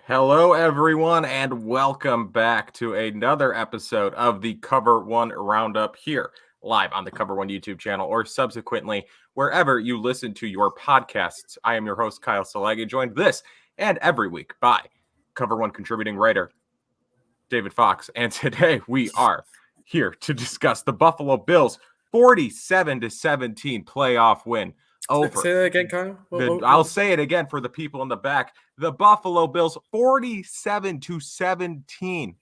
Hello, everyone, and welcome back to another episode of the Cover One Roundup here, live on the Cover One YouTube channel, or subsequently wherever you listen to your podcasts. I am your host, Kyle Silagyi, joined this and every week by Cover One contributing writer, David Fox, and today we are here to discuss the Buffalo Bills' 47-17 playoff win over. Say that again, Kyle. I'll say it again for the people in the back. The Buffalo Bills 47-17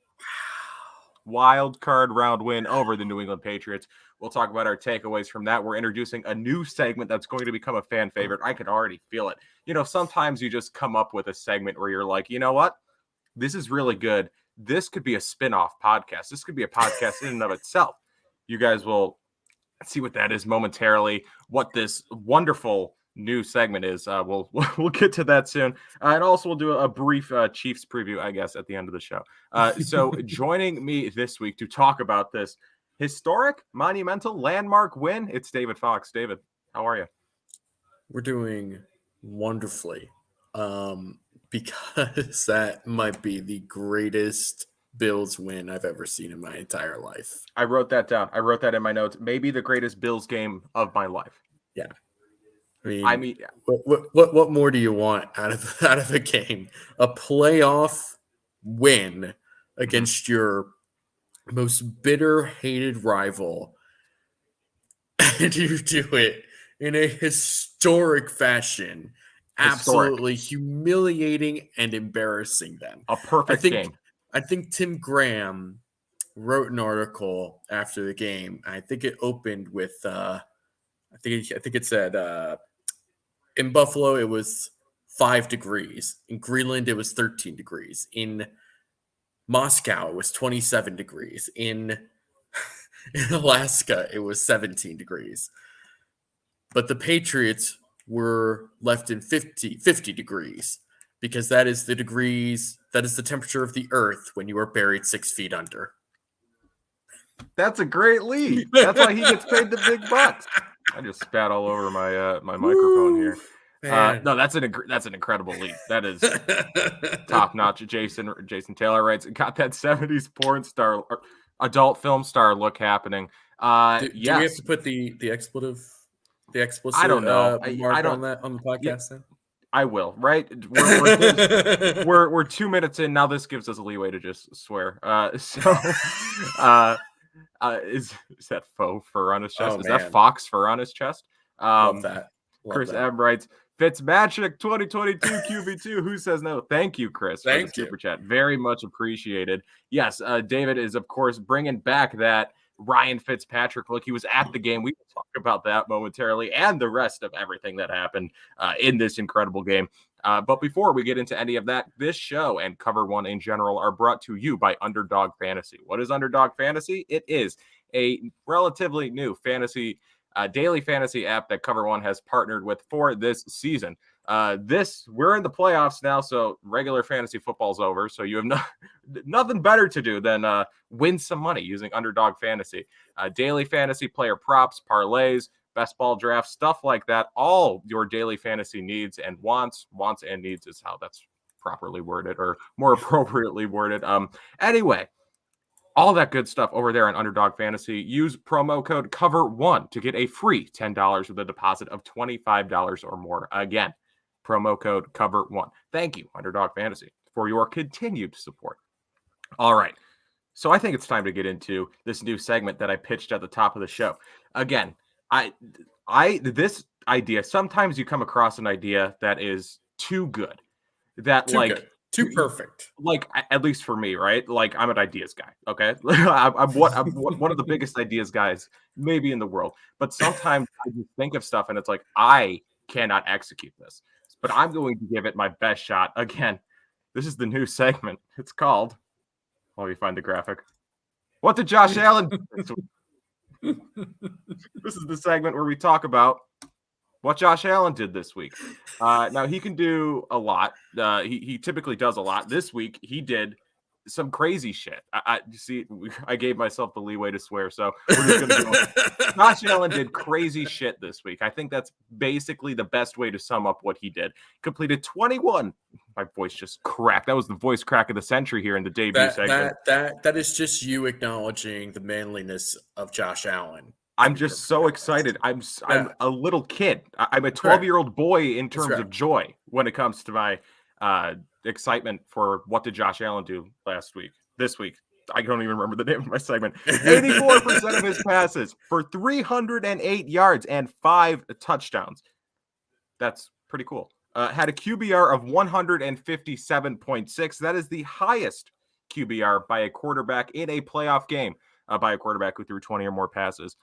wild card round win over the New England Patriots. We'll talk about our takeaways from that. We're introducing a new segment that's going to become a fan favorite. I can already feel it. You know, sometimes you just come up with a segment where you're like, you know what? This is really good. This could be a spin-off podcast. This could be a podcast in and of itself. You guys will see what that is momentarily, what this wonderful new segment is. We'll get to that soon. And also we'll do a brief Chiefs preview, I guess, at the end of the show. So joining me this week to talk about this historic, monumental, landmark win, it's David Fox. David, how are you? We're doing wonderfully because that might be the greatest Bills win I've ever seen in my entire life. I wrote that down. I wrote that in my notes. Maybe the greatest Bills game of my life. Yeah. I mean, what more do you want out of a game? A playoff win against your most bitter, hated rival, and you do it in a historic fashion, absolutely humiliating and embarrassing them. A perfect game. I think Tim Graham wrote an article after the game. I think it opened with, I think it said, in Buffalo it was 5 degrees. In Greenland it was 13 degrees. In Moscow it was 27 degrees. In Alaska it was 17 degrees. But the Patriots were left in 50 degrees. Because that is the temperature of the earth when you are buried 6 feet under. That's a great lead. That's why he gets paid the big bucks. I just spat all over my my microphone here. No, that's an incredible lead. That is top notch. Jason Taylor writes, got that 70s porn star, adult film star look happening. Do we have to put the explicit? I don't know. I don't on the podcast. Yeah. Then? I will, right? We're 2 minutes in now. This gives us a leeway to just swear. Is that faux fur on his chest? Is that fox fur on his chest? Love that. Chris M writes, Fitzmagic 2022 QB2. Who says no? Thank you, Chris. Thank you. Super chat. Very much appreciated. Yes, David is, of course, bringing back that Ryan Fitzpatrick look. He was at the game. We will talk about that momentarily and the rest of everything that happened in this incredible game. But before we get into any of that, this show and Cover One in general are brought to you by Underdog Fantasy. What is Underdog Fantasy? It is a relatively new daily fantasy app that Cover One has partnered with for this season. We're in the playoffs now, so regular fantasy football's over. So you have nothing better to do than win some money using Underdog Fantasy. Daily fantasy player props, parlays, best ball drafts, stuff like that. All your daily fantasy needs and wants and needs is how that's properly worded, or more appropriately worded. Anyway, all that good stuff over there on Underdog Fantasy. Use promo code COVER1 to get a free $10 with a deposit of $25 or more. Again, promo code COVER1. Thank you, Underdog Fantasy, for your continued support. All right. So I think it's time to get into this new segment that I pitched at the top of the show. Again, this idea, sometimes you come across an idea that is too good. Too perfect. Like, at least for me, right? Like, I'm an ideas guy, okay? I'm one of the biggest ideas guys maybe in the world. But sometimes I just think of stuff and it's like, I cannot execute this. But I'm going to give it my best shot. Again, this is the new segment. It's called, while we find the graphic, What Did Josh Allen Do This Week? This is the segment where we talk about what Josh Allen did this week. Now, he can do a lot. He typically does a lot. This week, he did some crazy shit. I gave myself the leeway to swear, so we're just gonna go. Josh Allen did crazy shit this week. I think that's basically the best way to sum up what he did. Completed 21. My voice just cracked. That was the voice crack of the century here in the debut segment. That is just you acknowledging the manliness of Josh Allen. I'm just so excited. I'm a little kid. I'm a 12-year-old boy in terms of joy when it comes to my excitement for what did Josh Allen do this week. I don't even remember the name of my segment. 84% of his passes for 308 yards and 5 touchdowns. That's pretty cool. Had a QBR of 157.6. That is the highest QBR by a quarterback in a playoff game. By a quarterback who threw 20 or more passes.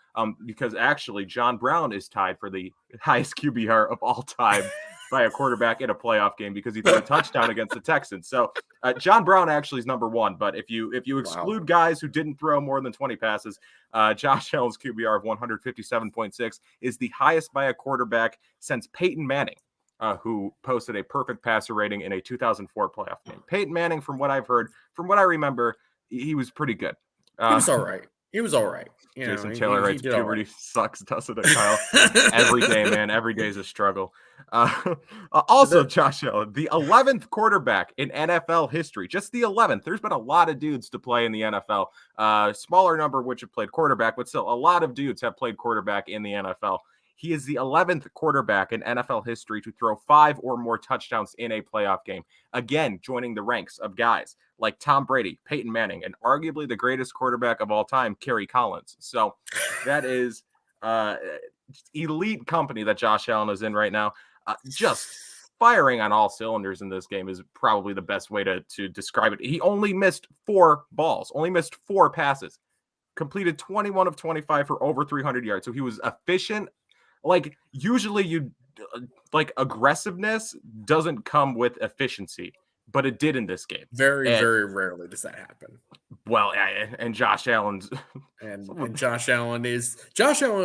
Because actually, John Brown is tied for the highest QBR of all time by a quarterback in a playoff game because he threw a touchdown against the Texans. So John Brown actually is number one. But if you exclude guys who didn't throw more than 20 passes, Josh Allen's QBR of 157.6 is the highest by a quarterback since Peyton Manning, who posted a perfect passer rating in a 2004 playoff game. Peyton Manning, from what I've heard, from what I remember, he was pretty good. He was all right. Jason Taylor writes, puberty sucks, doesn't it, Kyle? Every day, man. Every day is a struggle. Also, Josh Allen, the 11th quarterback in NFL history. Just the 11th. There's been a lot of dudes to play in the NFL. Smaller number which have played quarterback, but still a lot of dudes have played quarterback in the NFL. He is the 11th quarterback in NFL history to throw 5 or more touchdowns in a playoff game. Again, joining the ranks of guys like Tom Brady, Peyton Manning, and arguably the greatest quarterback of all time, Kerry Collins. So that is elite company that Josh Allen is in right now. Just firing on all cylinders in this game is probably the best way to describe it. He only missed 4 balls, only missed 4 passes, completed 21 of 25 for over 300 yards. So he was efficient. Like, usually aggressiveness doesn't come with efficiency, but it did in this game. Very rarely does that happen. Well, and Josh Allen's and Josh Allen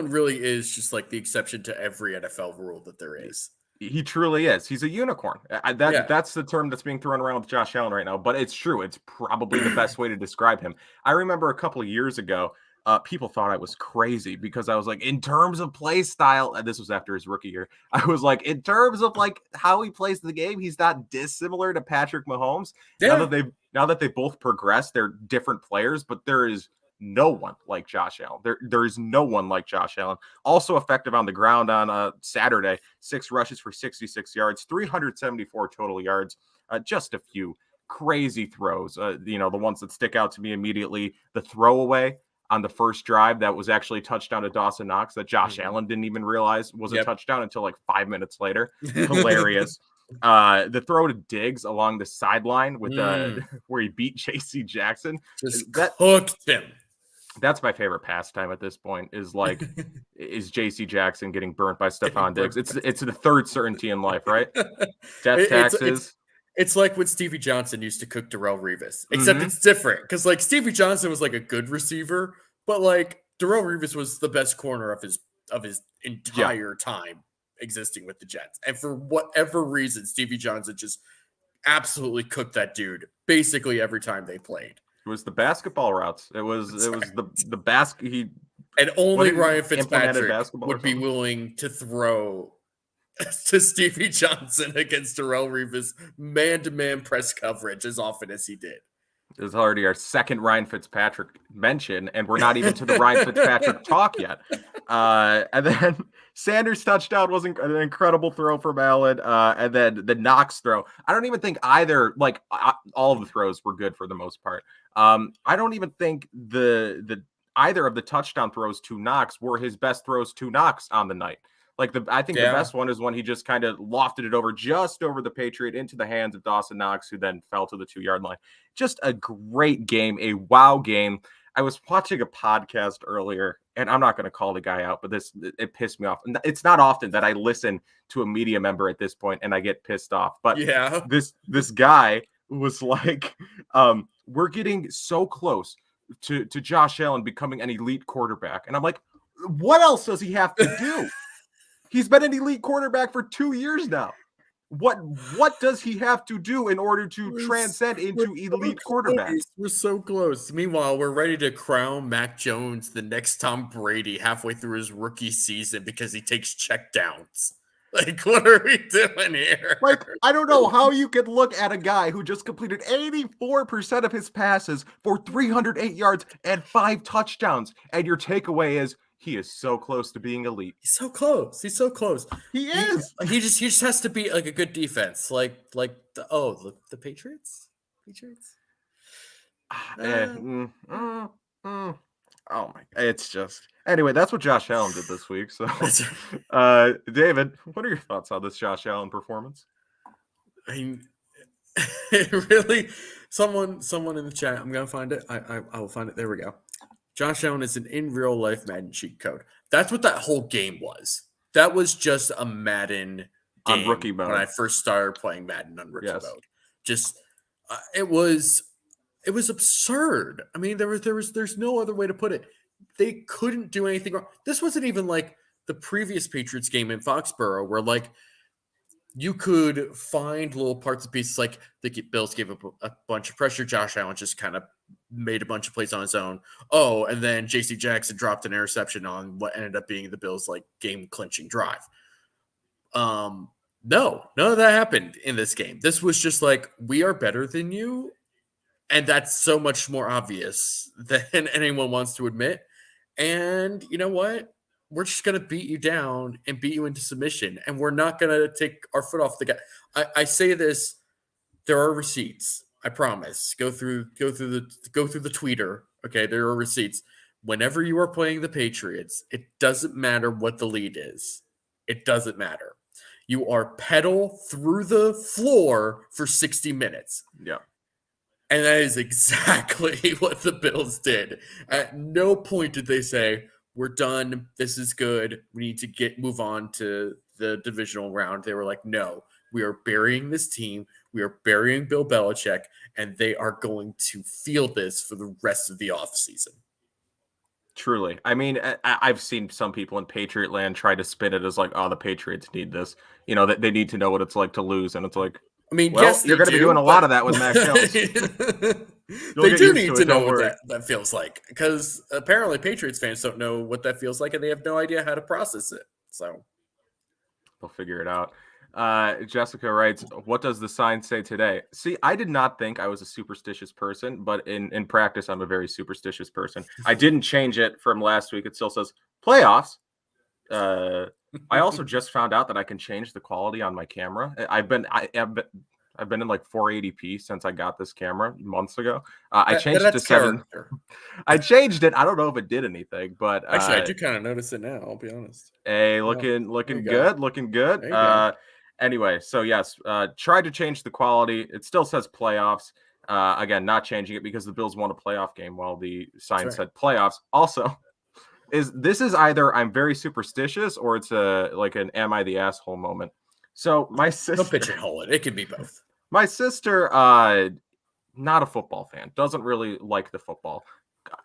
really is just like the exception to every NFL rule that there is. He truly is. He's a unicorn. That's the term that's being thrown around with Josh Allen right now, but it's true. It's probably the best way to describe him. I remember a couple of years ago, people thought I was crazy because I was like, in terms of play style, and this was after his rookie year, I was like, in terms of like how he plays the game, he's not dissimilar to Patrick Mahomes. Yeah. Now that they both progressed, they're different players, but there is no one like Josh Allen. There is no one like Josh Allen. Also effective on the ground on Saturday, 6 rushes for 66 yards, 374 total yards, just a few crazy throws. The ones that stick out to me immediately, the throwaway on the first drive that was actually a touchdown to Dawson Knox that Josh Allen didn't even realize was a touchdown until like 5 minutes later. Hilarious. The throw to Diggs along the sideline with where he beat J.C. Jackson. Hooked him. That's my favorite pastime at this point is J.C. Jackson getting burnt by Stephon Diggs. It's the third certainty in life, right? Death taxes. It's like when Stevie Johnson used to cook Darrelle Revis, except it's different because like Stevie Johnson was like a good receiver, but like Darrelle Revis was the best corner of his entire time existing with the Jets. And for whatever reason, Stevie Johnson just absolutely cooked that dude basically every time they played. It was the basketball routes. It was the basket. And only Ryan Fitzpatrick would be willing to throw to Stevie Johnson against Darrelle Revis man-to-man press coverage as often as he did. This is already our second Ryan Fitzpatrick mention, and we're not even to the Ryan Fitzpatrick talk yet. And then Sanders' touchdown was an incredible throw from Allen, and then the Knox throw. I don't even think either, all of the throws were good for the most part. I don't even think either of the touchdown throws to Knox were his best throws to Knox on the night. I think the best one is when he just kind of lofted it just over the Patriot into the hands of Dawson Knox, who then fell to the 2-yard line. Just a great game, a wow game. I was watching a podcast earlier, and I'm not going to call the guy out, but it pissed me off. And it's not often that I listen to a media member at this point and I get pissed off. But this guy was like, we're getting so close to Josh Allen becoming an elite quarterback. And I'm like, what else does he have to do? He's been an elite quarterback for 2 years now. What does he have to do in order to transcend into elite quarterback? We're so close. Meanwhile, we're ready to crown Mac Jones the next Tom Brady halfway through his rookie season because he takes checkdowns. Like, what are we doing here? Like, I don't know how you could look at a guy who just completed 84% of his passes for 308 yards and 5 touchdowns, and your takeaway is he is so close to being elite. He's so close. He's so close. He is. He just has to be like a good defense, like the Patriots. Oh my! It's just anyway. That's what Josh Allen did this week. So, David, what are your thoughts on this Josh Allen performance? I mean, really, someone in the chat. I'm gonna find it. I will find it. There we go. Josh Allen is an in real life Madden cheat code. That's what that whole game was. That was just a Madden game on rookie mode when I first started playing Madden on rookie mode. Just it was absurd. I mean, there's no other way to put it. They couldn't do anything wrong. This wasn't even like the previous Patriots game in Foxborough, where like you could find little parts and pieces. Like the Bills gave up a bunch of pressure. Josh Allen just kind of made a bunch of plays on his own. Oh, and then J.C. Jackson dropped an interception on what ended up being the Bills' like game clinching drive. No, none of that happened in this game. This was just like, we are better than you. And that's so much more obvious than anyone wants to admit. And you know what? We're just going to beat you down and beat you into submission. And we're not going to take our foot off the gas. I say this, there are receipts. I promise. Go through the tweeter. Okay, there are receipts. Whenever you are playing the Patriots, it doesn't matter what the lead is. It doesn't matter. You are pedal through the floor for 60 minutes. Yeah. And that is exactly what the Bills did. At no point did they say, we're done. This is good. We need to move on to the divisional round. They were like, no, we are burying this team. We are burying Bill Belichick, and they are going to feel this for the rest of the offseason. Truly. I mean, I've seen some people in Patriot land try to spin it as like, oh, the Patriots need this. You know, that they need to know what it's like to lose. And it's like, I mean, well, yes, you're going to be doing a lot of that with Mac Jones. They do need to know what that feels like, because apparently Patriots fans don't know what that feels like, and they have no idea how to process it. So they'll figure it out. Jessica writes, what does the sign say today? See, I did not think I was a superstitious person, but in practice, I'm a very superstitious person. I didn't change it from last week. It still says playoffs. I also just found out that I can change the quality on my camera. I've been in like 480p since I got this camera months ago. I changed it to 7. I changed it. I don't know if it did anything, but actually, I do kind of notice it now. I'll be honest. Hey, looking good, looking good. Anyway, so yes, tried to change the quality. It still says playoffs. Again, not changing it because the Bills won a playoff game while the sign said playoffs. Also, this is either I'm very superstitious or it's like an am I the asshole moment. So my sister, don't pigeonhole it. It could be both. My sister, not a football fan, doesn't really like the football.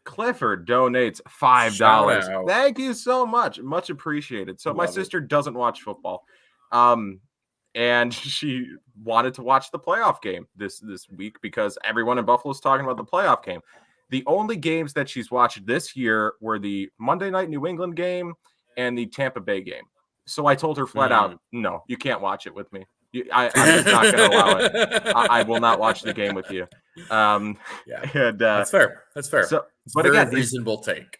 Clifford donates $5. Thank you so much, much appreciated. So my sister doesn't watch football, and she wanted to watch the playoff game this week because everyone in Buffalo is talking about the playoff game. The only games that she's watched this year were the Monday night New England game and the Tampa Bay game. So I told her flat out, no, you can't watch it with me. I'm just not going to allow it. I will not watch the game with you. And, that's fair. That's fair. So, but again, reasonable take.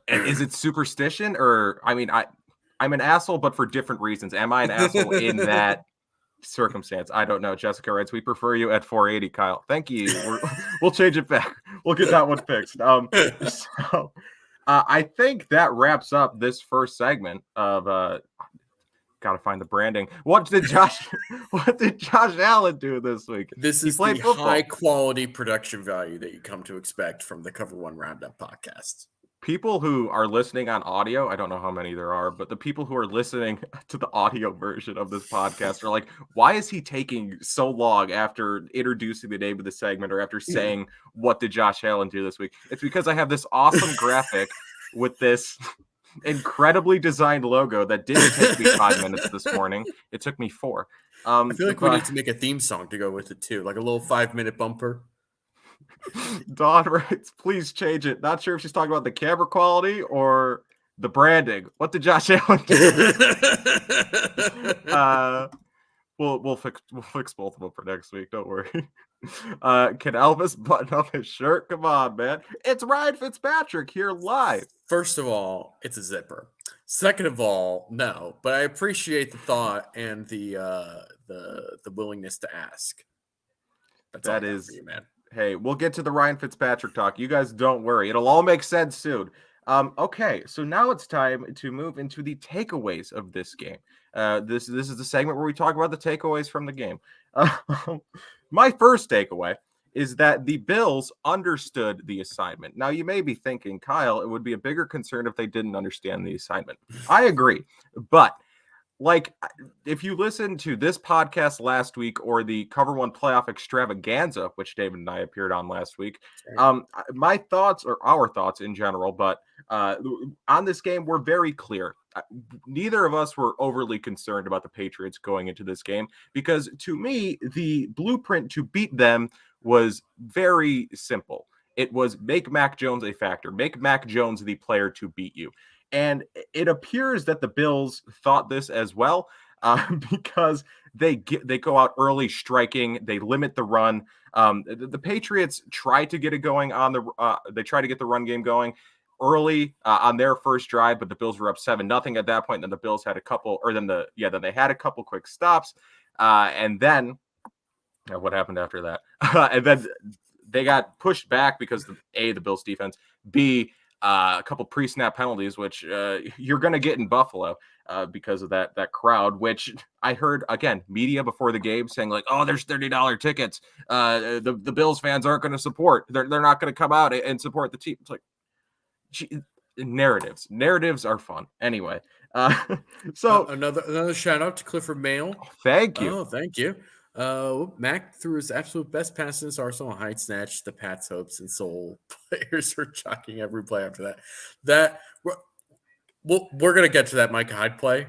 Is it superstition or, I mean, I'm an asshole, but for different reasons. Am I an asshole in that circumstance? I don't know. Jessica writes, we prefer you at 480, Kyle. Thank you. We'll change it back. We'll get that one fixed. I think that wraps up this first segment of gotta find the branding. What did Josh Allen do this week? This is the high quality production value that you come to expect from the Cover One Roundup podcast. People who are listening on audio, I don't know how many there are, but the people who are listening to the audio version of this podcast are like, why is he taking so long after introducing the name of the segment or after saying, what did Josh Allen do this week? It's because I have this awesome graphic with this incredibly designed logo that didn't take me 5 minutes this morning. It took me 4. I feel like we need to make a theme song to go with it too, like a little 5-minute bumper. Dawn writes, please change it. Not sure if she's talking about the camera quality or the branding. What did Josh Allen do? We'll fix both of them for next week. Don't worry. Can Elvis button up his shirt? Come on, man. It's Ryan Fitzpatrick here live. First of all, it's a zipper. Second of all, no. But I appreciate the thought and the willingness to ask. That is, you, man. Hey, we'll get to the Ryan Fitzpatrick talk. You guys don't worry. It'll all make sense soon. Okay, so now it's time to move into the takeaways of this game. This is the segment where we talk about the takeaways from the game. My first takeaway is that the Bills understood the assignment. Now, you may be thinking, Kyle, it would be a bigger concern if they didn't understand the assignment. I agree, but like, if you listen to this podcast last week or the Cover One Playoff Extravaganza, which David and I appeared on last week, my thoughts, or our thoughts in general, but on this game were very clear. Neither of us were overly concerned about the Patriots going into this game because, to me, the blueprint to beat them was very simple. It was make Mac Jones a factor, make Mac Jones the player to beat you. And it appears that the Bills thought this as well, because they go out early striking, they limit the run. The Patriots try to get it going on they try to get the run game going early on their first drive, but the Bills were up 7-0 at that point. Then the Bills had then they had a couple quick stops, and then what happened after that? And then they got pushed back because the Bills defense, B, a couple pre-snap penalties, which you're going to get in Buffalo because of that crowd, which I heard, again, media before the game saying like, oh, there's $30 tickets. The Bills fans aren't going to support. They're not going to come out and support the team. It's like, narratives are fun. Anyway, so another shout out to Clifford Mail. Thank you. Oh, thank you. Mac threw his absolute best pass in Arsenal Heights snatch. The Pats' hopes and soul players are chalking every play after that. We're gonna get to that Micah Hyde play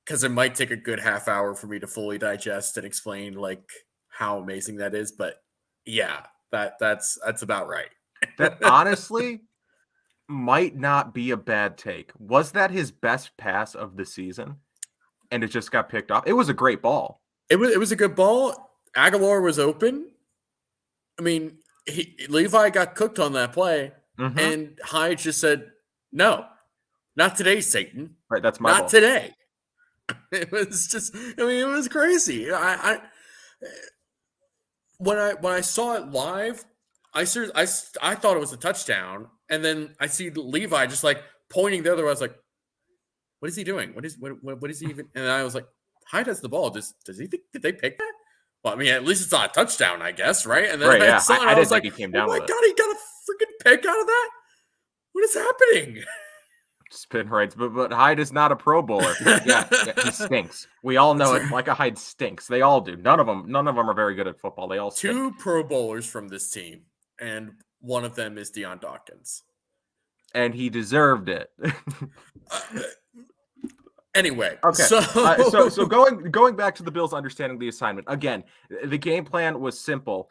because it might take a good half hour for me to fully digest and explain like how amazing that is. But yeah, that's about right. That honestly might not be a bad take. Was that his best pass of the season? And it just got picked off. It was a great ball. It was a good ball. Aguilar was open. I mean, Levi got cooked on that play, and Hyde just said, "No, not today, Satan." Right, that's my ball. Today. It was just, it was crazy. When I saw it live, I thought it was a touchdown, and then I see Levi just like pointing the other way. I was like, "What is he doing? What is he even?" And I was like, Hyde has the ball. Does he think, did they pick that? Well, I mean, at least it's not a touchdown, I guess, right? And then right, I saw it, I was like, he came down oh my with God, he got a freaking pick out of that? What is happening? Spin rights, but Hyde is not a Pro Bowler. Yeah, he stinks. We all know it. Micah Hyde stinks. They all do. None of them are very good at football. They all stink. 2 Pro Bowlers from this team, and one of them is Deion Dawkins. And he deserved it. Anyway, okay. So going back to the Bills understanding the assignment again, the game plan was simple: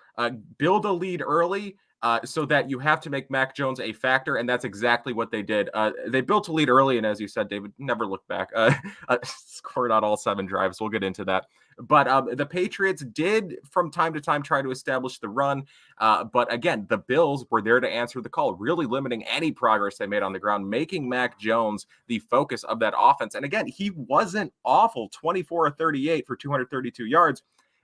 build a lead early, so that you have to make Mac Jones a factor, and that's exactly what they did. They built a lead early, and as you said, David, never looked back. Scored on all 7 drives. We'll get into that. But the Patriots did from time to time try to establish the run. But again, the Bills were there to answer the call, really limiting any progress they made on the ground, making Mac Jones the focus of that offense. And again, he wasn't awful, 24 of 38 for 232 yards.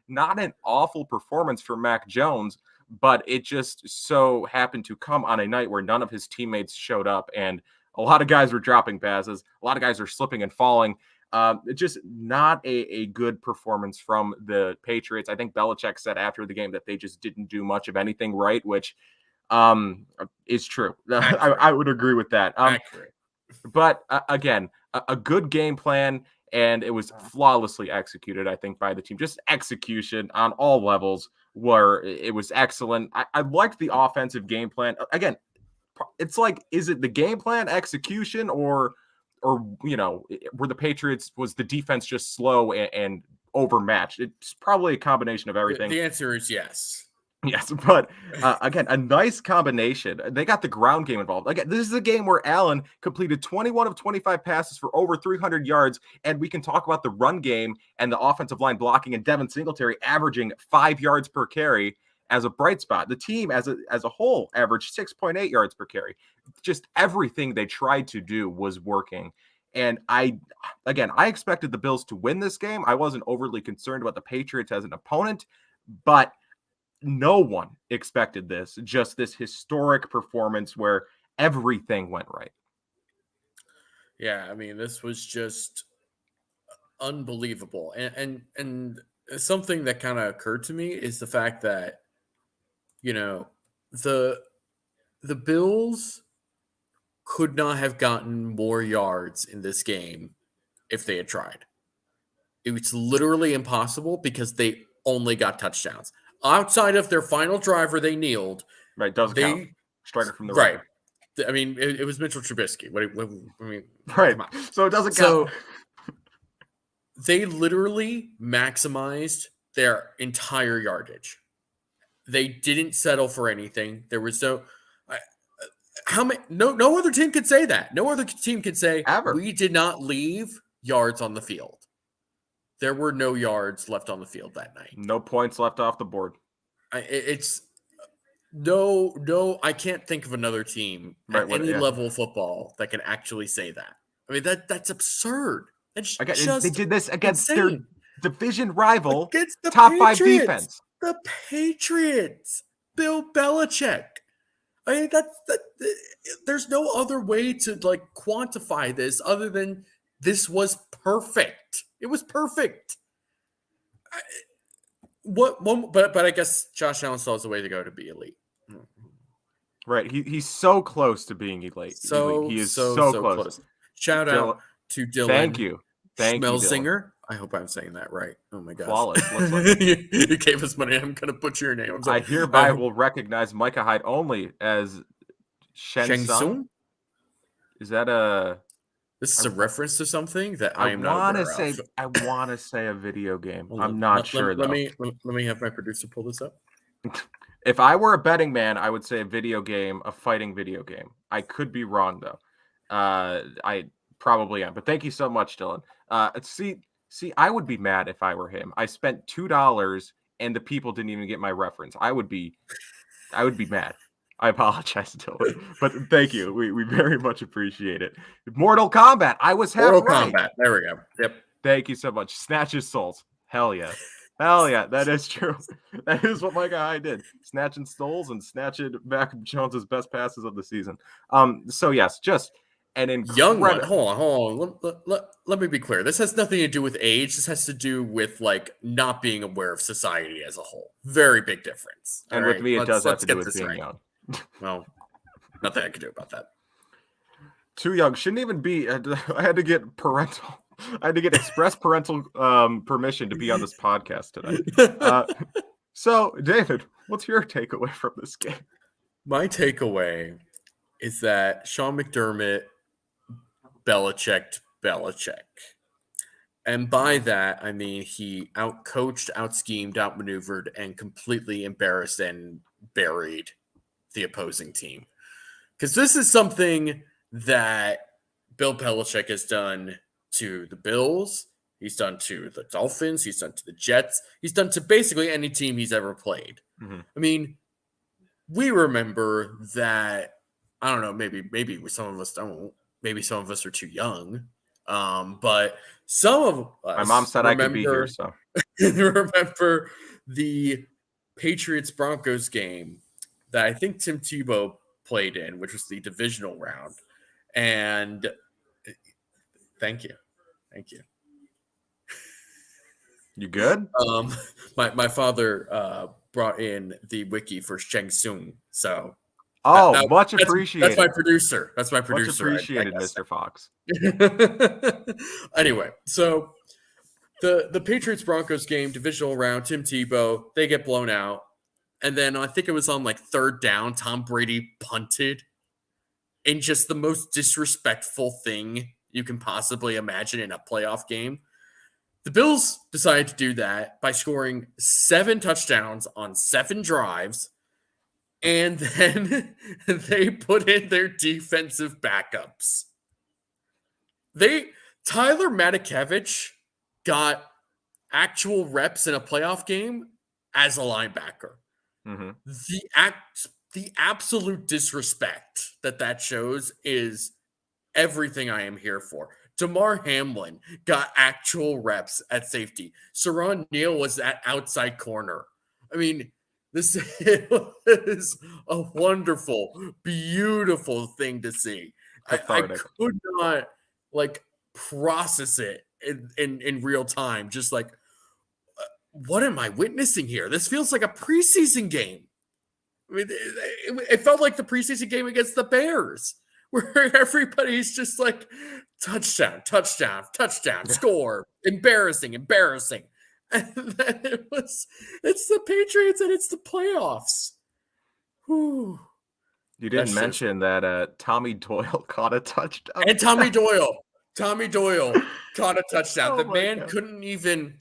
Not an awful performance for Mac Jones, but it just so happened to come on a night where none of his teammates showed up. And a lot of guys were dropping passes. A lot of guys were slipping and falling. Just not a good performance from the Patriots. I think Belichick said after the game that they just didn't do much of anything right, which is true. I would agree with that. But again, a good game plan, and it was flawlessly executed, I think, by the team. Just execution on all levels it was excellent. I liked the offensive game plan. Again, it's like, is it the game plan, execution, or were the Patriots, was the defense just slow and overmatched? It's probably a combination of everything. The answer is yes. Yes, but again, a nice combination. They got the ground game involved. Again, this is a game where Allen completed 21 of 25 passes for over 300 yards, and we can talk about the run game and the offensive line blocking, and Devin Singletary averaging 5 yards per carry as a bright spot. The team as a whole averaged 6.8 yards per carry. Just everything they tried to do was working. And I expected the Bills to win this game. I wasn't overly concerned about the Patriots as an opponent, but no one expected this, just this historic performance where everything went right. Yeah, I mean, this was just unbelievable. And something that kind of occurred to me is the fact that, the Bills could not have gotten more yards in this game if they had tried. It was literally impossible because they only got touchdowns. Outside of their final drive where they kneeled. Right, doesn't count. Striker from the right. I mean, it was Mitchell Trubisky. Right, so it doesn't count. So they literally maximized their entire yardage. They didn't settle for anything. There was no other team could say that. No other team could say ever. We did not leave yards on the field. There were no yards left on the field that night. No points left off the board. I can't think of another team at any level of football that can actually say that. I mean, that's absurd. That's just they did this against insane. Their division rival, against the top Patriots, 5 defense. The Patriots, Bill Belichick. I mean, there's no other way to quantify this other than this was perfect. It was perfect. But I guess Josh Allen still has a way to go to be elite. Right. He's so close to being elite. He is so close. Shout out to Dylan. Thank you. Schmelzinger. I hope I'm saying that right. Oh my gosh. Flawless. Looks like you gave us money. I'm going to butcher your name. I hereby will recognize Micah Hyde only as Sheng Tsung. Is that a... This is a reference to something that I am not aware of. I want to say a video game. I'm not sure, though. Let me have my producer pull this up. If I were a betting man, I would say a video game, a fighting video game. I could be wrong, though. I probably am. But thank you so much, Dylan. See, I would be mad if I were him. I spent $2 and the people didn't even get my reference. I would be mad. I apologize, Dylan, but thank you. We very much appreciate it. Mortal Kombat. I was half Mortal right. Kombat. There we go. Yep. Thank you so much. Snatches souls. Hell yeah. Hell yeah. That is true. That is what my guy did. Snatching souls and snatching Mac Jones's best passes of the season. So yes, just an incredible... Young one. Hold on. Let me be clear. This has nothing to do with age. This has to do with not being aware of society as a whole. Very big difference. And with me, it does have to do with being young. Well, nothing I can do about that. Too young. Shouldn't even be. I had to get express parental permission to be on this podcast today. So, David, what's your takeaway from this game? My takeaway is that Sean McDermott Belichicked Belichick. And by that, I mean he outcoached, outschemed, outmaneuvered, and completely embarrassed and buried the opposing team. Because this is something that Bill Belichick has done to the Bills. He's done to the Dolphins. He's done to the Jets. He's done to basically any team he's ever played. Mm-hmm. I mean, we remember that, I don't know, maybe some of us don't. Maybe some of us are too young. But some of us... My mom said I could be here, so... remember the Patriots-Broncos game that I think Tim Tebow played in, which was the divisional round. And thank you. You good? My father brought in the wiki for Sheng Tsung, so much appreciated. That's my producer. Much appreciated, Mr. Fox. Anyway, so the Patriots Broncos game, divisional round, Tim Tebow, they get blown out. And then I think it was on third down, Tom Brady punted. in just the most disrespectful thing you can possibly imagine in a playoff game. The Bills decided to do that by scoring 7 touchdowns on 7 drives, and then they put in their defensive backups. Tyler Matakevich got actual reps in a playoff game as a linebacker. Mm-hmm. The absolute disrespect that shows is everything I am here for. Damar Hamlin got actual reps at safety. Saron Neal was at outside corner. I mean, this is a wonderful, beautiful thing to see. I could not process it in real time. Just like, what am I witnessing here? This feels like a preseason game. I mean, it felt like the preseason game against the Bears, where everybody's just like, touchdown, score, embarrassing. And then it's the Patriots and it's the playoffs. Whew. You didn't mention that Tommy Doyle caught a touchdown. And Tommy Doyle caught a touchdown. The man couldn't even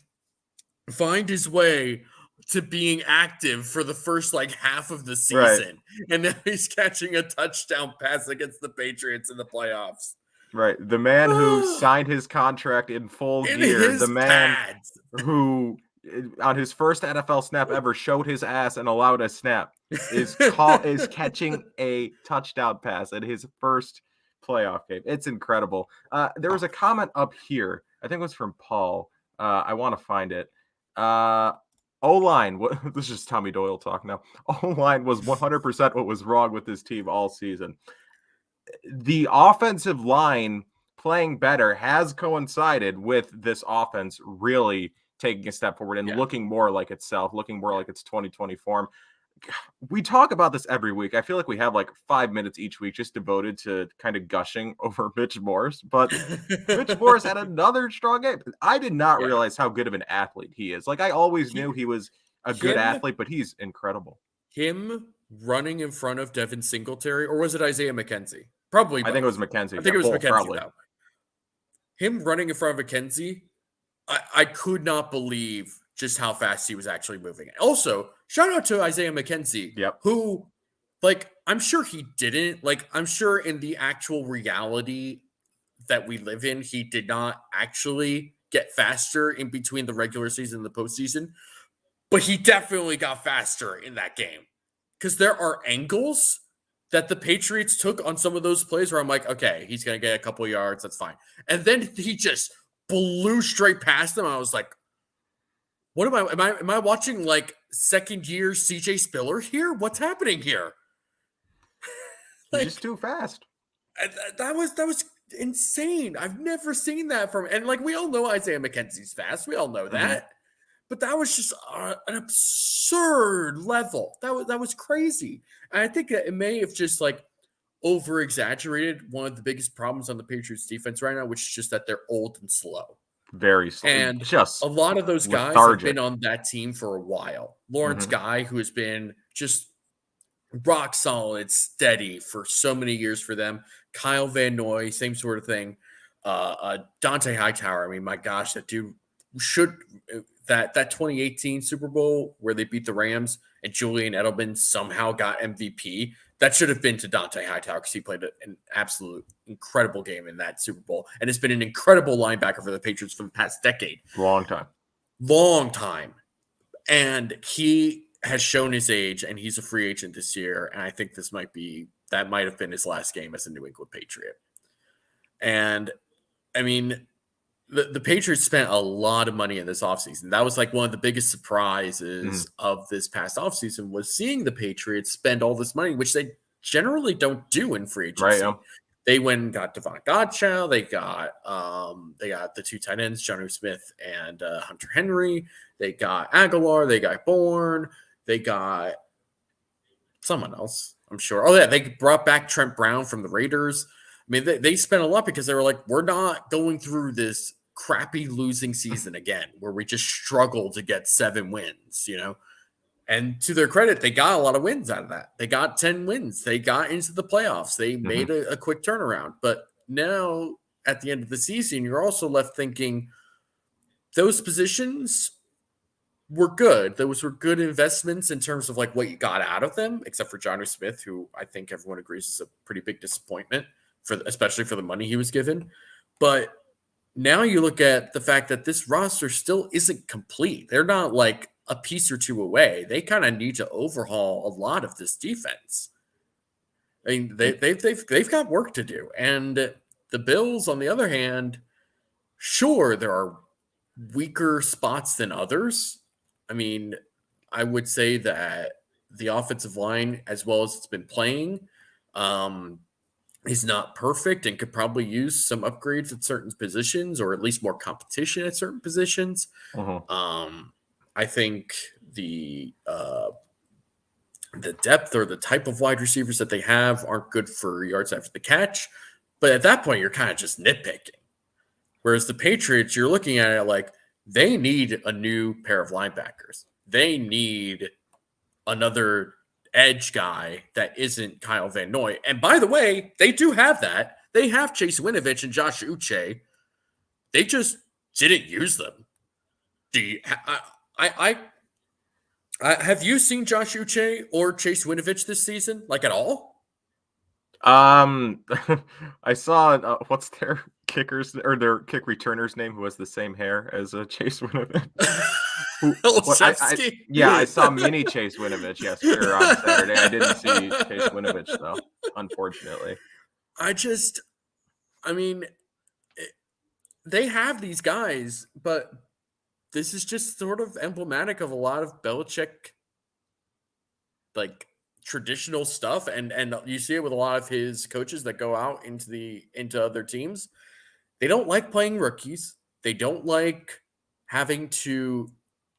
find his way to being active for the first half of the season. Right. And now he's catching a touchdown pass against the Patriots in the playoffs. Right. The man who signed his contract in full gear. The man who, on his first NFL snap ever, showed his ass and allowed a snap, is catching a touchdown pass at his first playoff game. It's incredible. There was a comment up here. I think it was from Paul. I want to find it. O-line, this is Tommy Doyle talk now. O-line was 100% what was wrong with this team all season. The offensive line playing better has coincided with this offense really taking a step forward and looking more like itself, looking more like its 2020 form. We talk about this every week. I feel like we have 5 minutes each week just devoted to kind of gushing over Mitch Morse, but Mitch Morse had another strong game. I did not realize how good of an athlete he is. I always knew he was a good athlete, but he's incredible. Him running in front of Devin Singletary, or was it Isaiah McKenzie? Probably both. I think it was McKenzie. I think it was McKenzie, probably. Though. Him running in front of McKenzie, I could not believe just how fast he was actually moving. Also, shout out to Isaiah McKenzie, who, I'm sure he didn't. I'm sure in the actual reality that we live in, he did not actually get faster in between the regular season and the postseason, but he definitely got faster in that game. Because there are angles that the Patriots took on some of those plays where I'm like, okay, he's going to get a couple of yards. That's fine. And then he just blew straight past them. I was like, what am I watching second year CJ Spiller here? What's happening here? He's just too fast. That was insane. I've never seen that from, and we all know Isaiah McKenzie's fast. We all know that. Mm-hmm. But that was just an absurd level. That was crazy. And I think it may have just over-exaggerated one of the biggest problems on the Patriots defense right now, which is just that they're old and slow. Very slow. And just a lot of those guys have been on that team for a while. Lawrence Guy, who has been just rock solid, steady for so many years for them. Kyle Van Noy, same sort of thing. Dante Hightower. I mean, my gosh, that dude should that 2018 Super Bowl where they beat the Rams and Julian Edelman somehow got MVP. That should have been to Dante Hightower because he played an absolute incredible game in that Super Bowl and has been an incredible linebacker for the Patriots for the past decade. Long time. And he has shown his age, and he's a free agent this year. And I think that might have been his last game as a New England Patriot. And I mean, the Patriots spent a lot of money in this offseason. That was one of the biggest surprises of this past offseason was seeing the Patriots spend all this money, which they generally don't do in free agency. Right, yeah. They went and got Devon Godchaux. They got the 2 tight ends, Jonnu Smith and Hunter Henry. They got Aguilar. They got Bourne. They got someone else, I'm sure. Oh, yeah, they brought back Trent Brown from the Raiders. I mean, they spent a lot because they were like, we're not going through this crappy losing season again where we just struggle to get 7 wins, And to their credit, they got a lot of wins out of that. They got 10 wins. They got into the playoffs. They made a quick turnaround. But now, at the end of the season, you're also left thinking those positions were good. Those were good investments in terms of like what you got out of them, except for Johnny Smith, who I think everyone agrees is a pretty big disappointment, especially for the money he was given. But now you look at the fact that this roster still isn't complete. They're not like a piece or two away. They kind of need to overhaul a lot of this defense. I mean, they've got work to do. And the Bills, on the other hand, sure, there are weaker spots than others. I mean, I would say that the offensive line, as well as it's been playing, is not perfect and could probably use some upgrades at certain positions, or at least more competition at certain positions. I think the depth or the type of wide receivers that they have aren't good for yards after the catch. But at that point, you're kind of just nitpicking. Whereas the Patriots, you're looking at it like they need a new pair of linebackers. They need another edge guy that isn't Kyle Van Noy. And by the way, they do have that. They have Chase Winovich and Josh Uche. They just didn't use them. Have you seen Josh Uche or Chase Winovich this season, like at all? I saw what's their kickers or their kick returner's name who has the same hair as Chase Winovich. I saw mini Chase Winovich yesterday on Saturday. I didn't see Chase Winovich though, unfortunately. They have these guys, but this is just sort of emblematic of a lot of Belichick, like, traditional stuff, and you see it with a lot of his coaches that go out into other teams. They don't like playing rookies. They don't like having to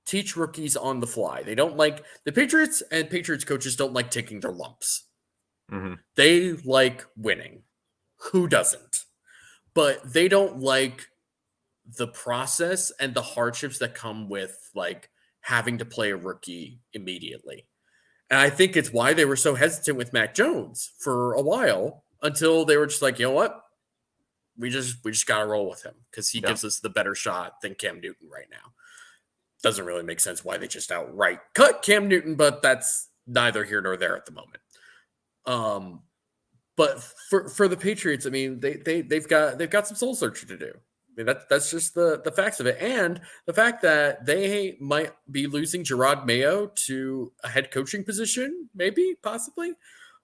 teach rookies on the fly. They don't like the Patriots, and Patriots coaches don't like taking their lumps. They like winning. Who doesn't? But they don't like the process and the hardships that come with like having to play a rookie immediately. And I think it's why they were so hesitant with Mac Jones for a while, until they were just like, you know what? We just got to roll with him because he gives us the better shot than Cam Newton right now. Doesn't really make sense why they just outright cut Cam Newton, but that's neither here nor there at the moment. But for the Patriots, I mean, they've got some soul searching to do. I mean, that's just the facts of it. And the fact that they might be losing Gerard Mayo to a head coaching position, maybe, possibly.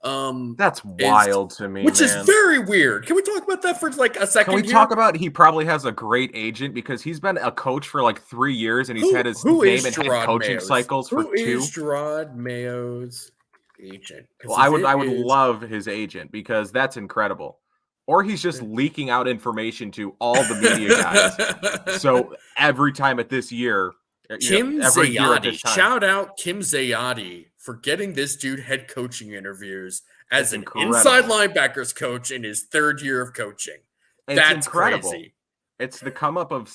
That's wild to me, which is very weird. Can we talk about that for like a second? Can we talk about he probably has a great agent because he's been a coach for like 3 years and he's had his name and head coaching cycles for 2. Who is Gerard Mayo's agent? Well, I would love his agent because that's incredible. Or he's just leaking out information to all the media guys. So every time at this year, Kim Zayadi, shout out Kim Zayadi for getting this dude head coaching interviews as an inside linebackers coach in his 3rd year of coaching. That's incredible. Crazy. It's the come up of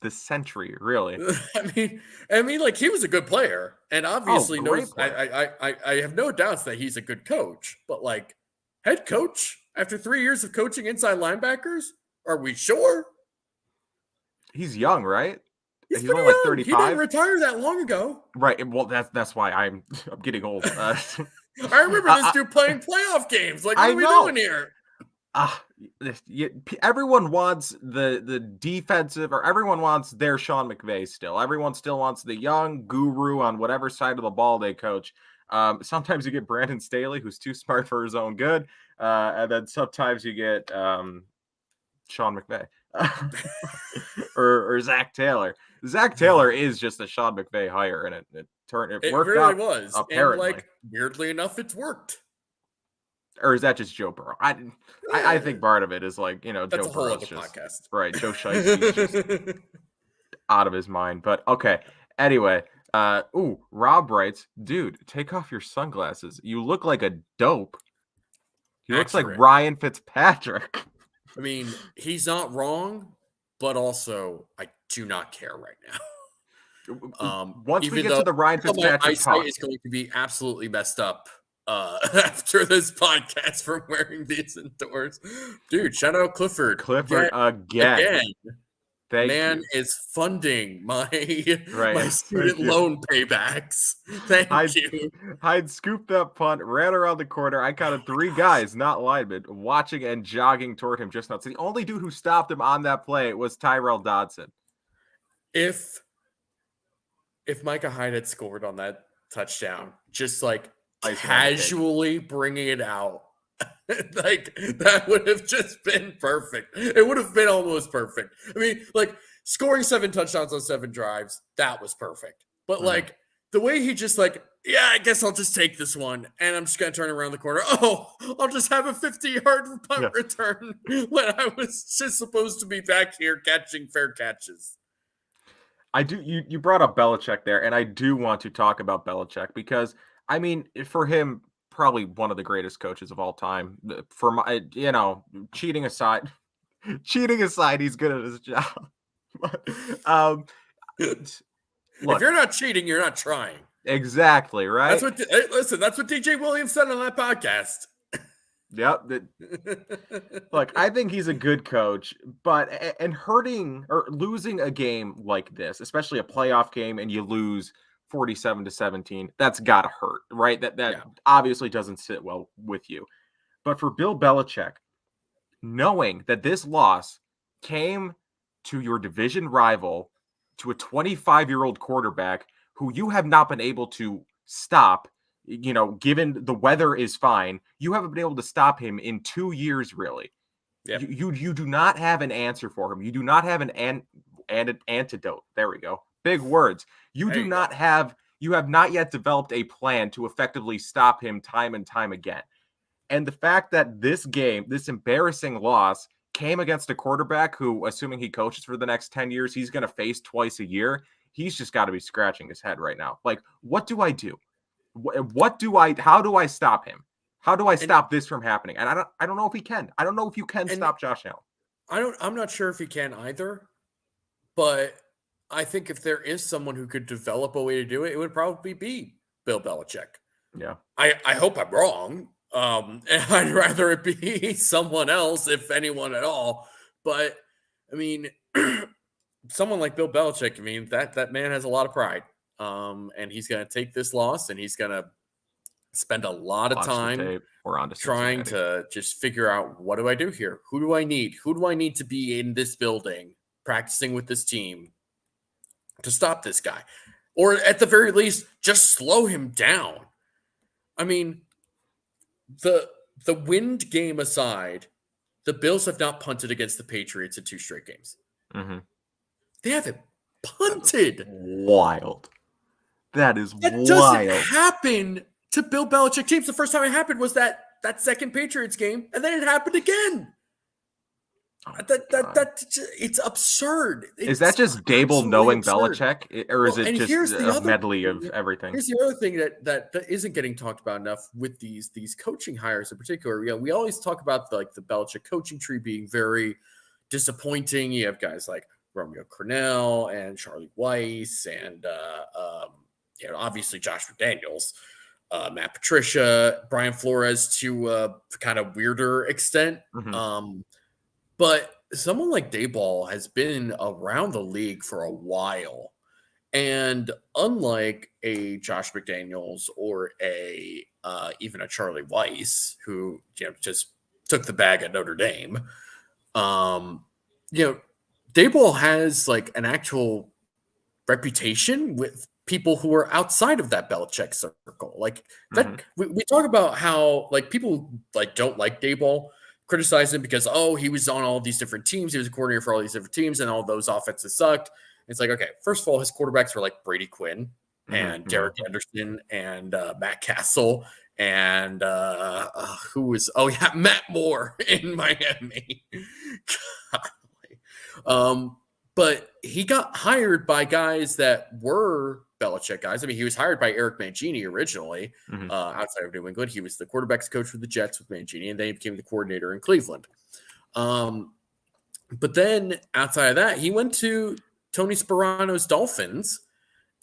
the century, really. I mean, like, he was a good player, and obviously I have no doubts that he's a good coach. But like, head coach after 3 years of coaching inside linebackers, are we sure? He's young, right? He's only like 35. He didn't retire that long ago. Right. Well, that's why I'm getting old. I remember this dude playing playoff games. Like, what are we doing here? Everyone wants the defensive, or everyone wants their Sean McVay still. Everyone still wants the young guru on whatever side of the ball they coach. Sometimes you get Brandon Staley, who's too smart for his own good. And then sometimes you get Sean McVay or Zach Taylor. Zach Taylor is just a Sean McVay hire, and it worked really out. Was. Apparently. And like, weirdly enough, it's worked. Or is that just Joe Burrow? I think part of it is like, that's Joe a whole Burrow's other just podcast. Right. Joe Shiesty just out of his mind. But okay. Anyway, Rob writes, dude, take off your sunglasses. You look like a dope. He looks like Ryan Fitzpatrick. I mean, he's not wrong, but also I do not care right now. Once we Even get though to the Ryan my Fitzpatrick eyesight talk, is going to be absolutely messed up after this podcast from wearing these indoors. Dude, shout out Clifford. Clifford Again. Thank Man you. is funding my Right. student loan paybacks. Thank you. I'd scooped that punt, ran around the corner. I counted 3 guys, not linemen, watching and jogging toward him just now. So the only dude who stopped him on that play was Tyrell Dodson. If Micah Hyde had scored on that touchdown, just like casually bringing it out, like that would have just been perfect. It would have been almost perfect. I mean, like scoring 7 touchdowns on 7 drives, that was perfect. But like the way he just like, yeah, I guess I'll just take this one and I'm just going to turn around the corner. Oh, I'll just have a 50-yard punt return when I was just supposed to be back here catching fair catches. I do. You brought up Belichick there, and I do want to talk about Belichick because, I mean, for him, probably one of the greatest coaches of all time. For my, cheating aside, he's good at his job. But, look, if you're not cheating, you're not trying. Exactly, right? That's what DJ Williams said on that podcast. Yep. Look, I think he's a good coach, but hurting or losing a game like this, especially a playoff game, and you lose 47-17, that's gotta hurt, right? That obviously doesn't sit well with you. But for Bill Belichick, knowing that this loss came to your division rival, to a 25-year-old quarterback who you have not been able to stop, given the weather is fine, you haven't been able to stop him in 2 years, really. Yep. You do not have an answer for him. You do not have an antidote. There we go. Big words. You have not yet developed a plan to effectively stop him time and time again. And the fact that this game, this embarrassing loss, came against a quarterback who, assuming he coaches for the next 10 years, he's going to face twice a year, he's just got to be scratching his head right now. Like, what do I do? How do I stop him? How do I stop this from happening? And I don't know if he can. I don't know if you can stop Josh Allen. I'm not sure if he can either, but I think if there is someone who could develop a way to do it, it would probably be Bill Belichick. Yeah. I hope I'm wrong. And I'd rather it be someone else, if anyone at all. But I mean, someone like Bill Belichick, I mean, that man has a lot of pride. And he's going to take this loss and he's going to spend a lot of time trying to just figure out, what do I do here? Who do I need? Who do I need to be in this building practicing with this team to stop this guy? Or at the very least, just slow him down. I mean, the wind game aside, the Bills have not punted against the Patriots in 2 straight games. Mm-hmm. They haven't punted. Wild. That is wild. Doesn't happen to Bill Belichick teams. The first time it happened was that second Patriots game, and then it happened again. It's absurd. Is that just Dable knowing absurd. Belichick, or is it just a medley of everything? Here's the other thing that isn't getting talked about enough with these coaching hires in particular. We always talk about the Belichick coaching tree being very disappointing. You have guys like Romeo Crennel and Charlie Weiss and obviously Josh McDaniels, Matt Patricia, Brian Flores to a kind of weirder extent. Mm-hmm. But someone like Daboll has been around the league for a while. And unlike a Josh McDaniels or even a Charlie Weiss, who just took the bag at Notre Dame, Daboll has like an actual reputation with people who are outside of that Belichick circle. Like that, mm-hmm. we talk about how like people like don't like Daboll, criticize him because, he was on all these different teams. He was a coordinator for all these different teams, and all those offenses sucked. It's like, okay, first of all, his quarterbacks were like Brady Quinn and Derek Anderson and Matt Castle and Matt Moore in Miami. But he got hired by guys that were Belichick guys. I mean, he was hired by Eric Mangini originally, outside of New England. He was the quarterback's coach for the Jets with Mangini, and then he became the coordinator in Cleveland. But then outside of that, he went to Tony Sparano's Dolphins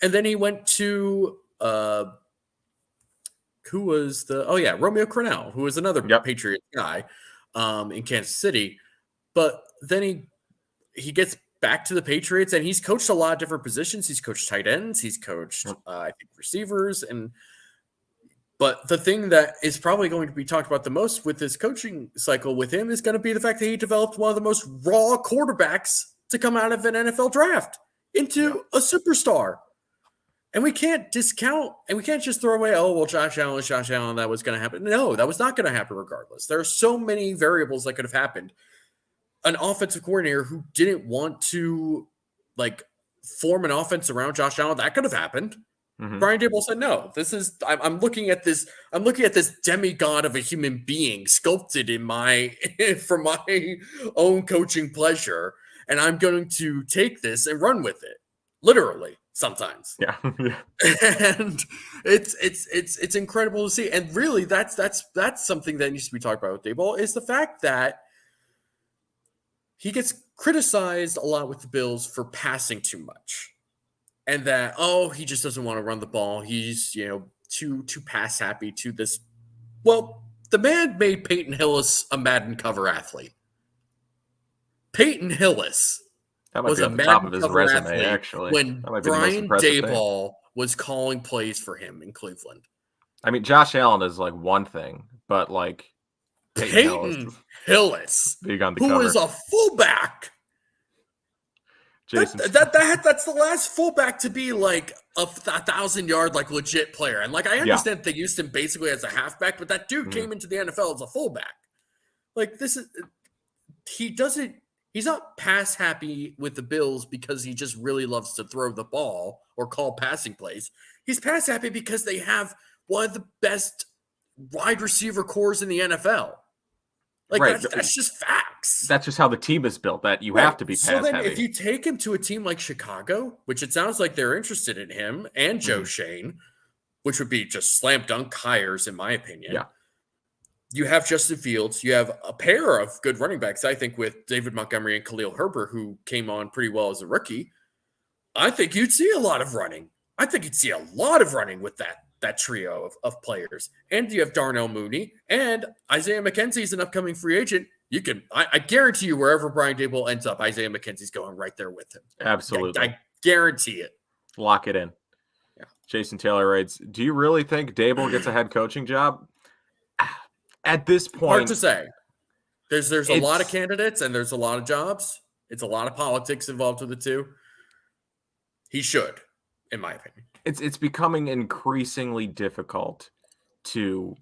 And then he went to who was Romeo Crennel, who was another Patriot guy in Kansas City. But then he gets back to the Patriots, and he's coached a lot of different positions. He's coached tight ends, he's coached I think receivers, but the thing that is probably going to be talked about the most with this coaching cycle with him is going to be the fact that he developed one of the most raw quarterbacks to come out of an NFL draft into a superstar. And we can't discount, and we can't just throw away, Josh Allen, that was going to happen. No, that was not going to happen regardless. There are so many variables that could have happened. An offensive coordinator who didn't want to form an offense around Josh Allen, that could have happened. Mm-hmm. Brian Daboll said, no, I'm looking at this demigod of a human being sculpted for my own coaching pleasure. And I'm going to take this and run with it. Literally. Sometimes. Yeah. And it's incredible to see. And really that's something that needs to be talked about with Daboll is the fact that he gets criticized a lot with the Bills for passing too much. And that, he just doesn't want to run the ball. He's, too pass happy to this. Well, the man made Peyton Hillis a Madden cover athlete. Peyton Hillis was a top of his resume, actually. When Brian Daboll was calling plays for him in Cleveland. I mean, Josh Allen is one thing, but Peyton Hillis, big on the who cover. is a fullback. That's the last fullback to be a 1,000-yard legit player. And I understand they used him basically as a halfback, but that dude came into the NFL as a fullback. He's not pass happy with the Bills because he just really loves to throw the ball or call passing plays. He's pass happy because they have one of the best wide receiver cores in the NFL. That's just facts. That's just how the team is built, that you have to be pass heavy. So then if you take him to a team like Chicago, which it sounds like they're interested in him, and Joe Shane, which would be just slam dunk hires in my opinion. Yeah. You have Justin Fields. You have a pair of good running backs, I think, with David Montgomery and Khalil Herbert, who came on pretty well as a rookie. I think you'd see a lot of running. I think you'd see a lot of running with that trio of players. And you have Darnell Mooney and Isaiah McKenzie is an upcoming free agent. I guarantee you wherever Brian Daboll ends up, Isaiah McKenzie's going right there with him. Absolutely. I guarantee it. Lock it in. Yeah. Jason Taylor writes, do you really think Daboll gets a head coaching job? At this point, hard to say. There's a lot of candidates and there's a lot of jobs. It's a lot of politics involved with the two. He should, in my opinion. It's becoming increasingly difficult to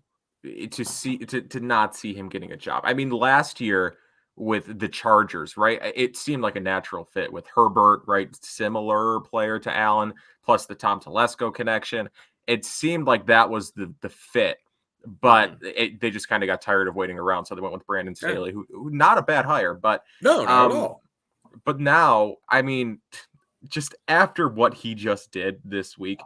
not see him getting a job. I mean, last year with the Chargers, right? It seemed like a natural fit with Herbert, right? Similar player to Allen, plus the Tom Telesco connection. It seemed like that was the fit. But they just kind of got tired of waiting around, so they went with Brandon Staley, who not a bad hire, but no, not at all. But now, I mean, just after what he just did this week,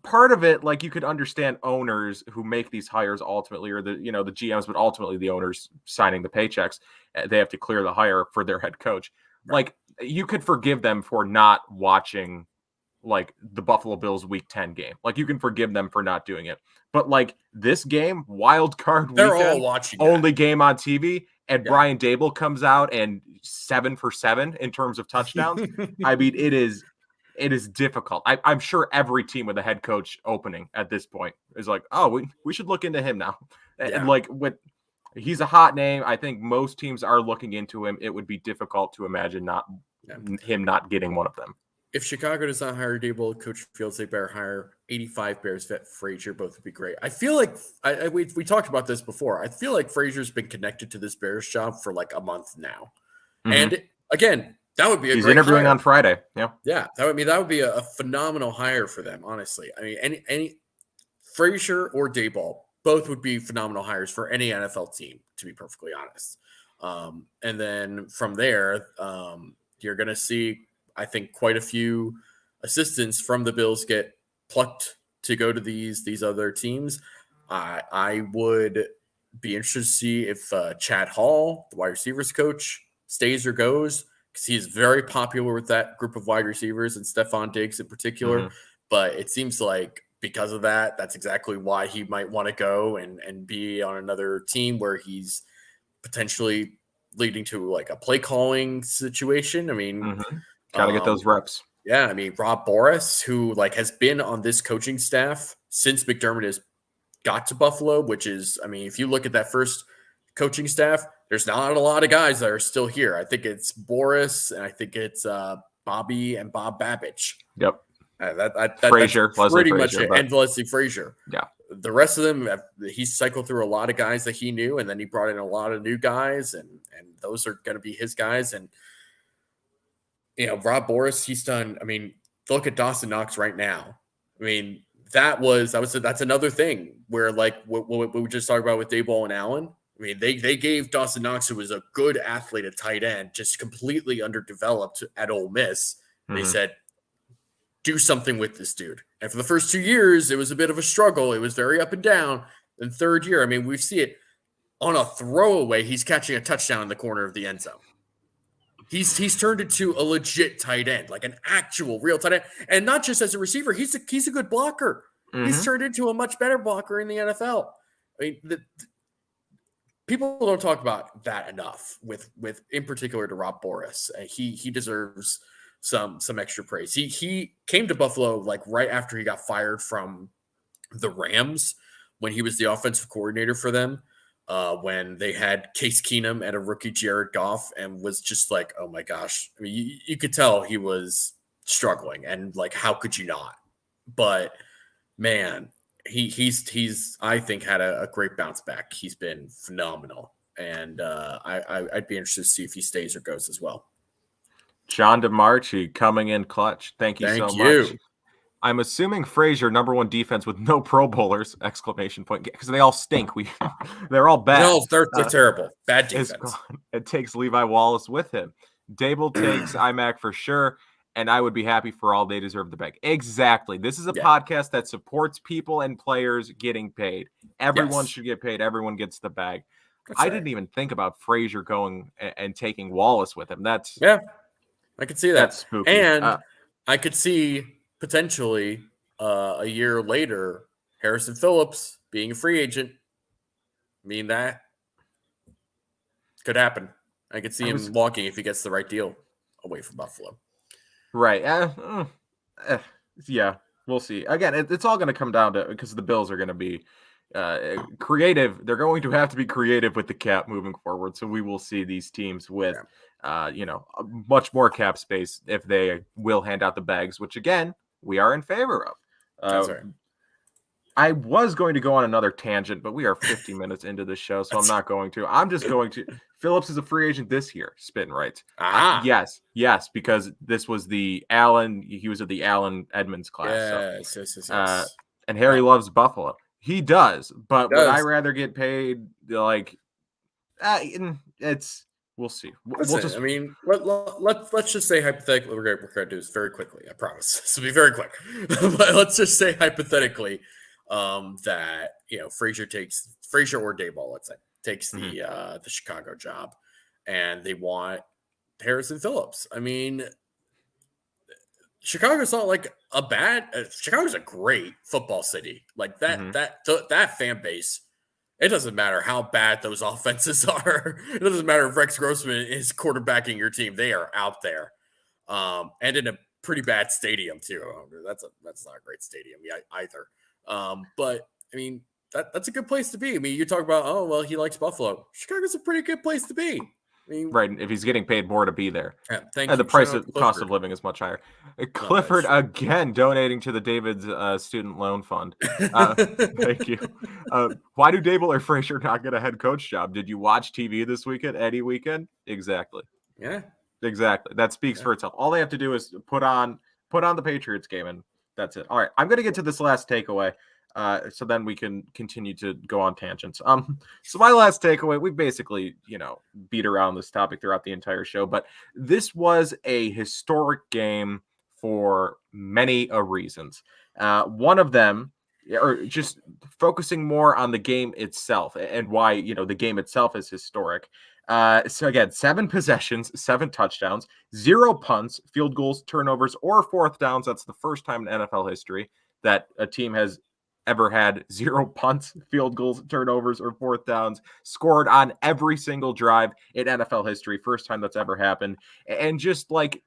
part of it, you could understand owners who make these hires ultimately, or the GMs, but ultimately the owners signing the paychecks, they have to clear the hire for their head coach. Right. You could forgive them for not watching the Buffalo Bills Week 10 game. You can forgive them for not doing it. But this game, wild card they're weekend, all watching only game on TV, and Brian Daboll comes out and 7 for 7 in terms of touchdowns. I mean, it is difficult. I'm sure every team with a head coach opening at this point is we should look into him now. And he's a hot name. I think most teams are looking into him. It would be difficult to imagine him not getting one of them. If Chicago does not hire Daboll, Coach Fields, they better hire 85 Bears vet Frazier. Both would be great. I feel like we talked about this before. I feel like Frazier's been connected to this Bears job for a month now. Mm-hmm. And again, that would be a great interviewing hire. On Friday. Yeah. That would be a phenomenal hire for them, honestly. I mean, any Frazier or Daboll, both would be phenomenal hires for any NFL team, to be perfectly honest. And then from there, you're going to see, I think, quite a few assistants from the Bills get plucked to go to these other teams. I would be interested to see if Chad Hall, the wide receivers coach, stays or goes. because he is very popular with that group of wide receivers and Stephon Diggs in particular. But it seems like because of that, that's exactly why he might want to go and be on another team where he's potentially leading to like a play calling situation. I mean, got to get those reps. Yeah, I mean, Rob Boras, who like has been on this coaching staff since McDermott has got to Buffalo, which is, I mean, if you look at that first coaching staff, there's not a lot of guys that are still here. I think it's Boras, and I think it's Bobby and Bob Babbage. Yep. Frazier, that's pretty much it. But... And Leslie Frazier. Yeah. The rest of them, he cycled through a lot of guys that he knew, and then he brought in a lot of new guys, and those are going to be his guys. And Rob Boras, he's done. I mean, look at Dawson Knox right now. I mean, that's another thing where like what we just talked about with Daboll and Allen. I mean, they gave Dawson Knox, who was a good athlete at tight end, just completely underdeveloped at Ole Miss. They said, do something with this dude. And for the first 2 years, it was a bit of a struggle. It was very up and down. And third year, I mean, we see it on a throwaway. He's catching a touchdown in the corner of the end zone. He's turned into a legit tight end, like an actual real tight end. And not just as a receiver, he's a good blocker. He's turned into a much better blocker in the NFL. I mean, people don't talk about that enough with in particular to Rob Boras. He deserves some extra praise. He came to Buffalo like right after he got fired from the Rams when he was the offensive coordinator for them. When they had Case Keenum and a rookie Jared Goff, and was just like, oh my gosh. I mean, you could tell he was struggling, and like, how could you not? But man, he's I think had a great bounce back. He's been phenomenal, and I'd be interested to see if he stays or goes as well. John DeMarchi coming in clutch. Thank you so much. I'm assuming Frazier, number one defense with no Pro Bowlers, ! Because they all stink. They're all bad. No, they're terrible. Bad defense. It takes Levi Wallace with him. Dable takes IMAC for sure, and I would be happy for all they deserve the bag. Exactly. This is a podcast that supports people and players getting paid. Everyone should get paid. Everyone gets the bag. I didn't even think about Frazier going and taking Wallace with him. I could see that. That's spooky. And I could see potentially a year later, Harrison Phillips being a free agent. I mean, that could happen. I could see him walking if he gets the right deal away from Buffalo. Right. Yeah, we'll see. Again, it's all going to come down to, because the Bills are going to be creative. They're going to have to be creative with the cap moving forward. So we will see these teams with, much more cap space if they will hand out the bags, which again, we are in favor of. That's right. I was going to go on another tangent, but we are 50 minutes into the show, so I'm not going to. I'm just going to. Phillips is a free agent this year. Spin right. Yes, because this was the Allen. He was at the Allen Edmonds class. Yes. And Harry loves Buffalo. He does, but would I rather get paid like? We'll see. I mean, let's just say hypothetically, we're going to do this very quickly. I promise. This will be very quick. But let's just say hypothetically that Frazier or Daboll, let's say, takes the Chicago job, and they want Harrison Phillips. I mean, Chicago's not like Chicago's a great football city. Like that fan base. It doesn't matter how bad those offenses are. It doesn't matter if Rex Grossman is quarterbacking your team. They are out there. And in a pretty bad stadium, too. That's not a great stadium either. But, I mean, that's a good place to be. I mean, you talk about, he likes Buffalo. Chicago's a pretty good place to be. I mean, right, if he's getting paid more to be there. And the cost of living is much higher. Clifford again donating to the David's student loan fund. Thank you. Why do Daboll or Frazier not get a head coach job? Did you watch TV this weekend? Any weekend? Exactly. Yeah. Exactly. That speaks for itself. All they have to do is put on the Patriots game, and that's it. All right, I'm going to get to this last takeaway. So then we can continue to go on tangents. So my last takeaway, we basically, beat around this topic throughout the entire show, but this was a historic game for many reasons. One of them or just focusing more on the game itself and why, the game itself is historic. So again, 7 possessions, 7 touchdowns, 0 punts, field goals, turnovers, or fourth downs. That's the first time in NFL history that a team has ever had 0 punts, field goals, turnovers, or fourth downs scored on every single drive in NFL history. First time that's ever happened. And just like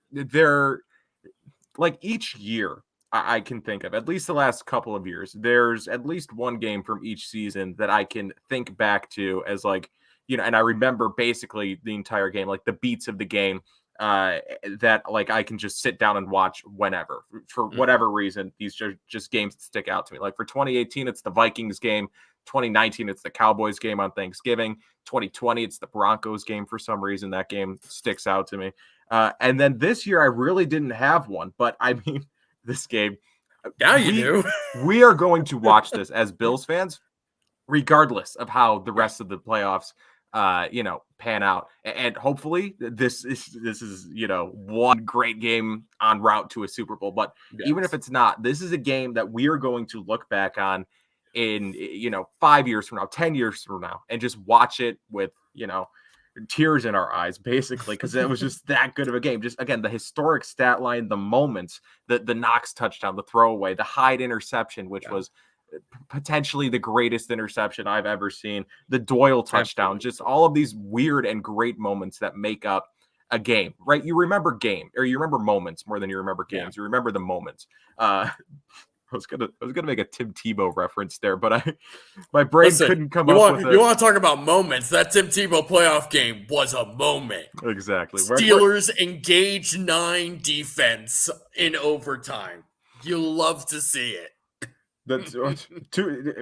each year, I can think of, at least the last couple of years, there's at least one game from each season that I can think back to as and I remember basically the entire game, like the beats of the game, that I can just sit down and watch whenever for whatever reason. These are just games that stick out to me. Like for 2018, it's the Vikings game. 2019, it's the Cowboys game on Thanksgiving. 2020, it's the Broncos game. For some reason, that game sticks out to me. And then this year, I really didn't have one, but I mean, this game. Now you do. We are going to watch this as Bills fans, regardless of how the rest of the playoffs, pan out. And hopefully, this is one great game en route to a Super Bowl. But even if it's not, this is a game that we are going to look back on in 5 years from now, 10 years from now, and just watch it with tears in our eyes, basically, because it was just that good of a game. Just again, the historic stat line, the moments, the Knox touchdown, the throwaway, the Hyde interception, which was potentially the greatest interception I've ever seen, the Doyle touchdown, just all of these weird and great moments that make up a game, right? You remember moments more than you remember games. You remember the moments. I was gonna make a Tim Tebow reference there, but my brain couldn't come up with it. You want to talk about moments? That Tim Tebow playoff game was a moment. Exactly. Steelers engage 9 defense in overtime. You love to see it. That's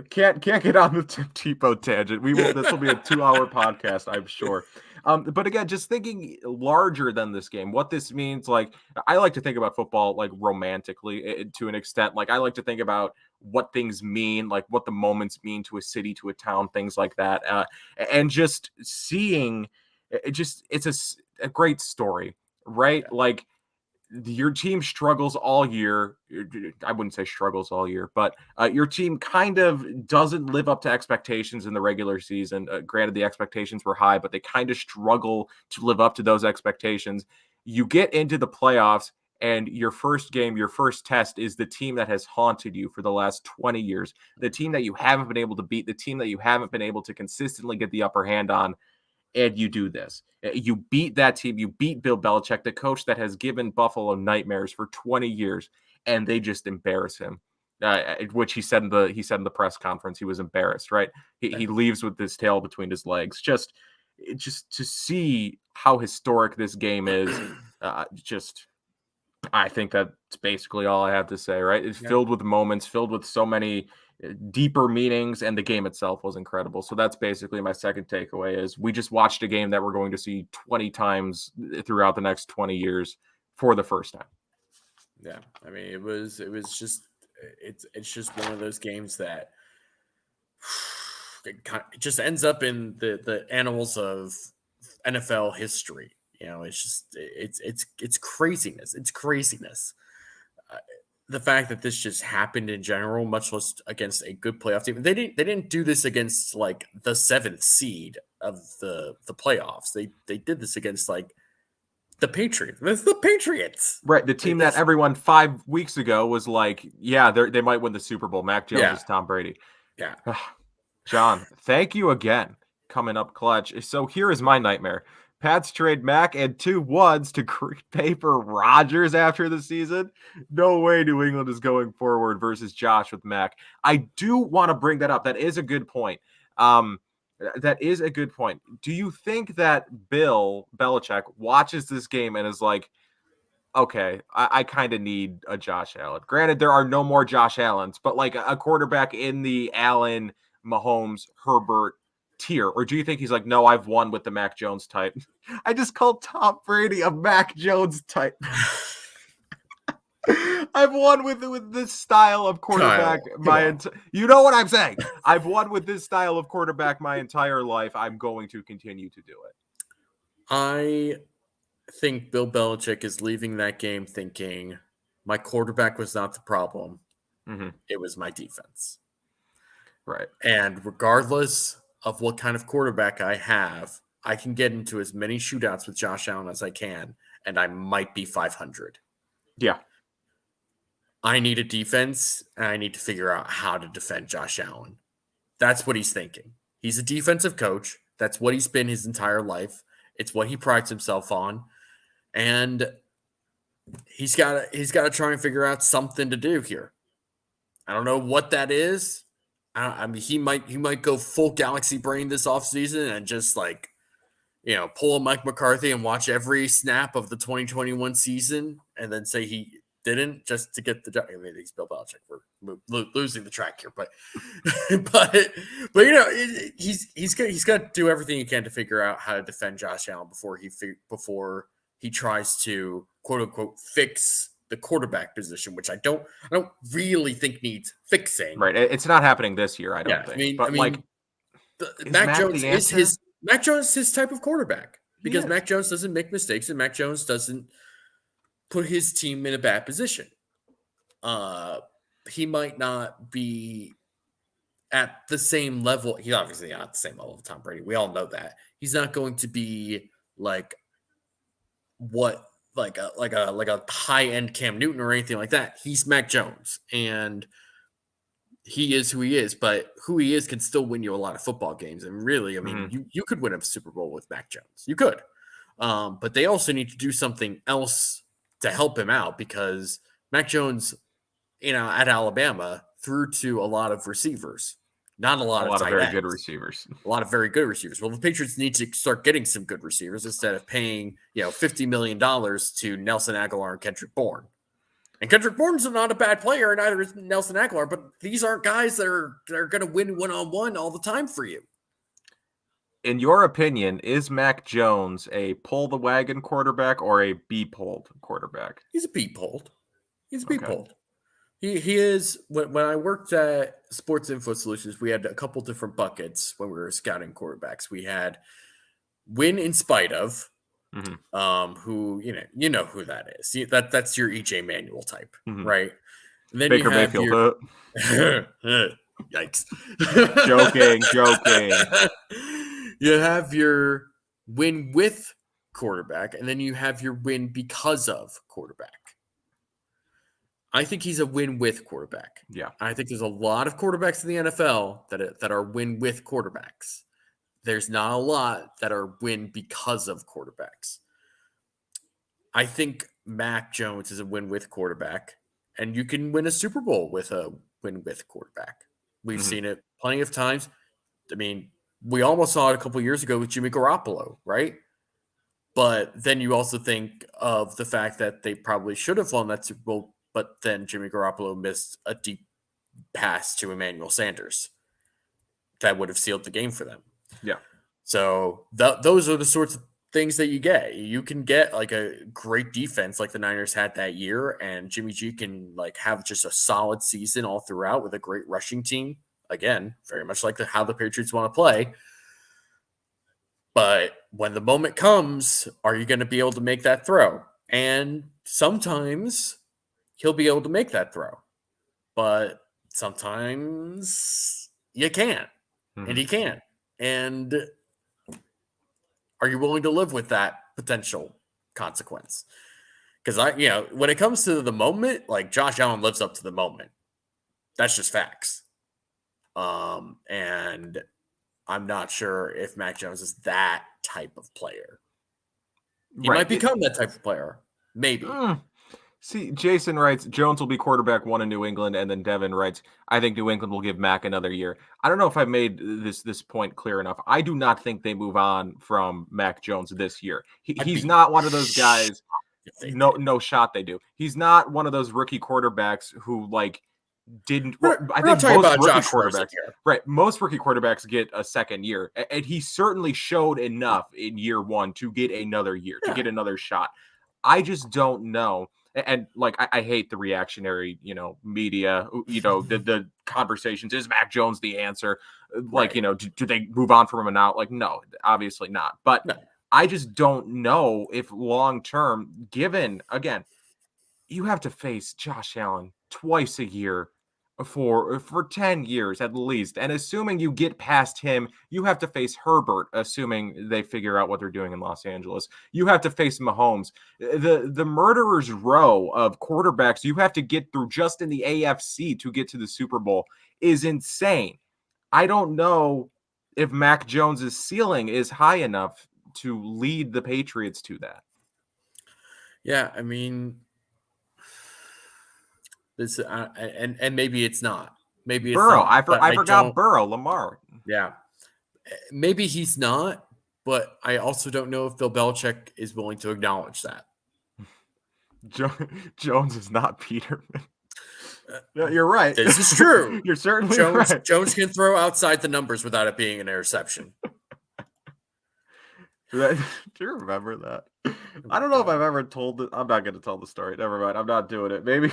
can't get on the Tim Tebow tangent. This will be a 2-hour podcast, I'm sure. But again, just thinking larger than this game, what this means, I like to think about football romantically to an extent. I like to think about what things mean, what the moments mean to a city, to a town, things like that. And just seeing it's a great story, right? Yeah. Your team struggles all year. I wouldn't say struggles all year, but your team kind of doesn't live up to expectations in the regular season. Granted, the expectations were high, but they kind of struggle to live up to those expectations. You get into the playoffs, and your first game, your first test is the team that has haunted you for the last 20 years, the team that you haven't been able to beat, the team that you haven't been able to consistently get the upper hand on. And you do this. You beat that team. You beat Bill Belichick, the coach that has given Buffalo nightmares for 20 years, and they just embarrass him. Which he said in the press conference, he was embarrassed. Right? He leaves with his tail between his legs. Just to see how historic this game is. I think that's basically all I have to say. Right? It's filled with moments, filled with so many deeper meanings, and the game itself was incredible. So that's basically my second takeaway is we just watched a game that we're going to see 20 times throughout the next 20 years for the first time. Yeah. I mean, it's just one of those games that it just ends up in the annals of NFL history. It's craziness. It's craziness. The fact that this just happened in general, much less against a good playoff team. They didn't do this against the 7th seed of the playoffs. They did this against the Patriots. It's the Patriots. Right. The team that everyone 5 weeks ago was they might win the Super Bowl. Mac Jones is Tom Brady. Yeah. John, thank you again. Coming up clutch. So here is my nightmare. Pats trade Mac and 2 Woods to pay for Rodgers after the season. No way New England is going forward versus Josh with Mac. I do want to bring that up. That is a good point. That is a good point. Do you think that Bill Belichick watches this game and is like, okay, I kind of need a Josh Allen? Granted, there are no more Josh Allens, but a quarterback in the Allen, Mahomes, Herbert tier? Or do you think he's like, no, I've won with the Mac Jones type? I just called Tom Brady a Mac Jones type. I've won with this style of quarterback you know what I'm saying? I've won with this style of quarterback my entire life. I'm going to continue to do it. I think Bill Belichick is leaving that game thinking my quarterback was not the problem. Mm-hmm. It was my defense. Right. And regardless of what kind of quarterback I have, I can get into as many shootouts with Josh Allen as I can, and I might be 500. Yeah. I need a defense, and I need to figure out how to defend Josh Allen. That's what he's thinking. He's a defensive coach. That's what he's been his entire life. It's what he prides himself on. And he's got to try and figure out something to do here. I don't know what that is. I mean, he might go full galaxy brain this offseason and just pull a Mike McCarthy and watch every snap of the 2021 season and then say he didn't just to get the job. I mean, he's Bill Belichick. We're losing the track here, but he's got to do everything he can to figure out how to defend Josh Allen before he tries to quote unquote fix the quarterback position, which I don't really think needs fixing. Right. It's not happening this year, I don't think. Mac Jones is his type of quarterback because Mac Jones doesn't make mistakes and Mac Jones doesn't put his team in a bad position. He might not be at the same level. He's obviously not at the same level of Tom Brady. We all know that. He's not going to be like a high-end Cam Newton or anything like that. He's Mac Jones, and he is who he is, but who he is can still win you a lot of football games. And really, I mean, you could win a Super Bowl with Mac Jones. You could. But they also need to do something else to help him out because Mac Jones, at Alabama, threw to a lot of receivers. Not a lot of very good receivers. A lot of very good receivers. Well, the Patriots need to start getting some good receivers instead of paying, $50 million to Nelson Aguilar and Kendrick Bourne. And Kendrick Bourne's not a bad player, and neither is Nelson Aguilar, but these aren't guys that are going to win one-on-one all the time for you. In your opinion, is Mac Jones a pull-the-wagon quarterback or a be-pulled quarterback? He's a be-pulled. He is. When I worked at Sports Info Solutions, we had a couple different buckets when we were scouting quarterbacks. We had win in spite of, who you know who that is. That's your EJ Manuel type, right? And then Baker Mayfield. Yikes! Joking. You have your win with quarterback, and then you have your win because of quarterback. I think he's a win with quarterback. Yeah. I think there's a lot of quarterbacks in the NFL that are win with quarterbacks. There's not a lot that are win because of quarterbacks. I think Mac Jones is a win with quarterback, and you can win a Super Bowl with a win with quarterback. We've seen it plenty of times. I mean, we almost saw it a couple of years ago with Jimmy Garoppolo, right? But then you also think of the fact that they probably should have won that Super Bowl, but then Jimmy Garoppolo missed a deep pass to Emmanuel Sanders that would have sealed the game for them. Yeah. So those are the sorts of things that you get. You can get like a great defense like the Niners had that year, and Jimmy G can have just a solid season all throughout with a great rushing team. Again, very much like how the Patriots want to play. But when the moment comes, are you going to be able to make that throw? And sometimes he'll be able to make that throw, but sometimes you can't, and he can't. And are you willing to live with that potential consequence? Because when it comes to the moment, Josh Allen lives up to the moment. That's just facts. And I'm not sure if Mac Jones is that type of player. He might become that type of player. Maybe. See, Jason writes, Jones will be quarterback 1 in New England, and then Devin writes, I think New England will give Mac another year. I don't know if I made this point clear enough. I do not think they move on from Mac Jones this year. He's not one of those guys. No shot they do. He's not one of those rookie quarterbacks who didn't. I think most rookie quarterbacks, right? Most rookie quarterbacks get a second year, and he certainly showed enough in year 1 to get another year, to get another shot. I just don't know. And I hate the reactionary, media, the conversations. Is Mac Jones the answer? Do they move on from him now? No, obviously not. But I just don't know if long-term, given, again, you have to face Josh Allen twice a year for 10 years at least. And assuming you get past him, you have to face Herbert, assuming they figure out what they're doing in Los Angeles. You have to face Mahomes. The murderer's row of quarterbacks you have to get through just in the AFC to get to the Super Bowl is insane. I don't know if Mac Jones's ceiling is high enough to lead the Patriots to that. Yeah, I mean, this and maybe it's not. Maybe it's Burrow. not. I forgot Burrow. Lamar. Yeah, maybe he's not. But I also don't know if Bill Belichick is willing to acknowledge that. Jones is not Peterman. No, you're right. This is true. You're certainly Jones, right. Jones can throw outside the numbers without it being an interception. Do you remember that? I don't know if I've ever told it. I'm not going to tell the story. Never mind. I'm not doing it. Maybe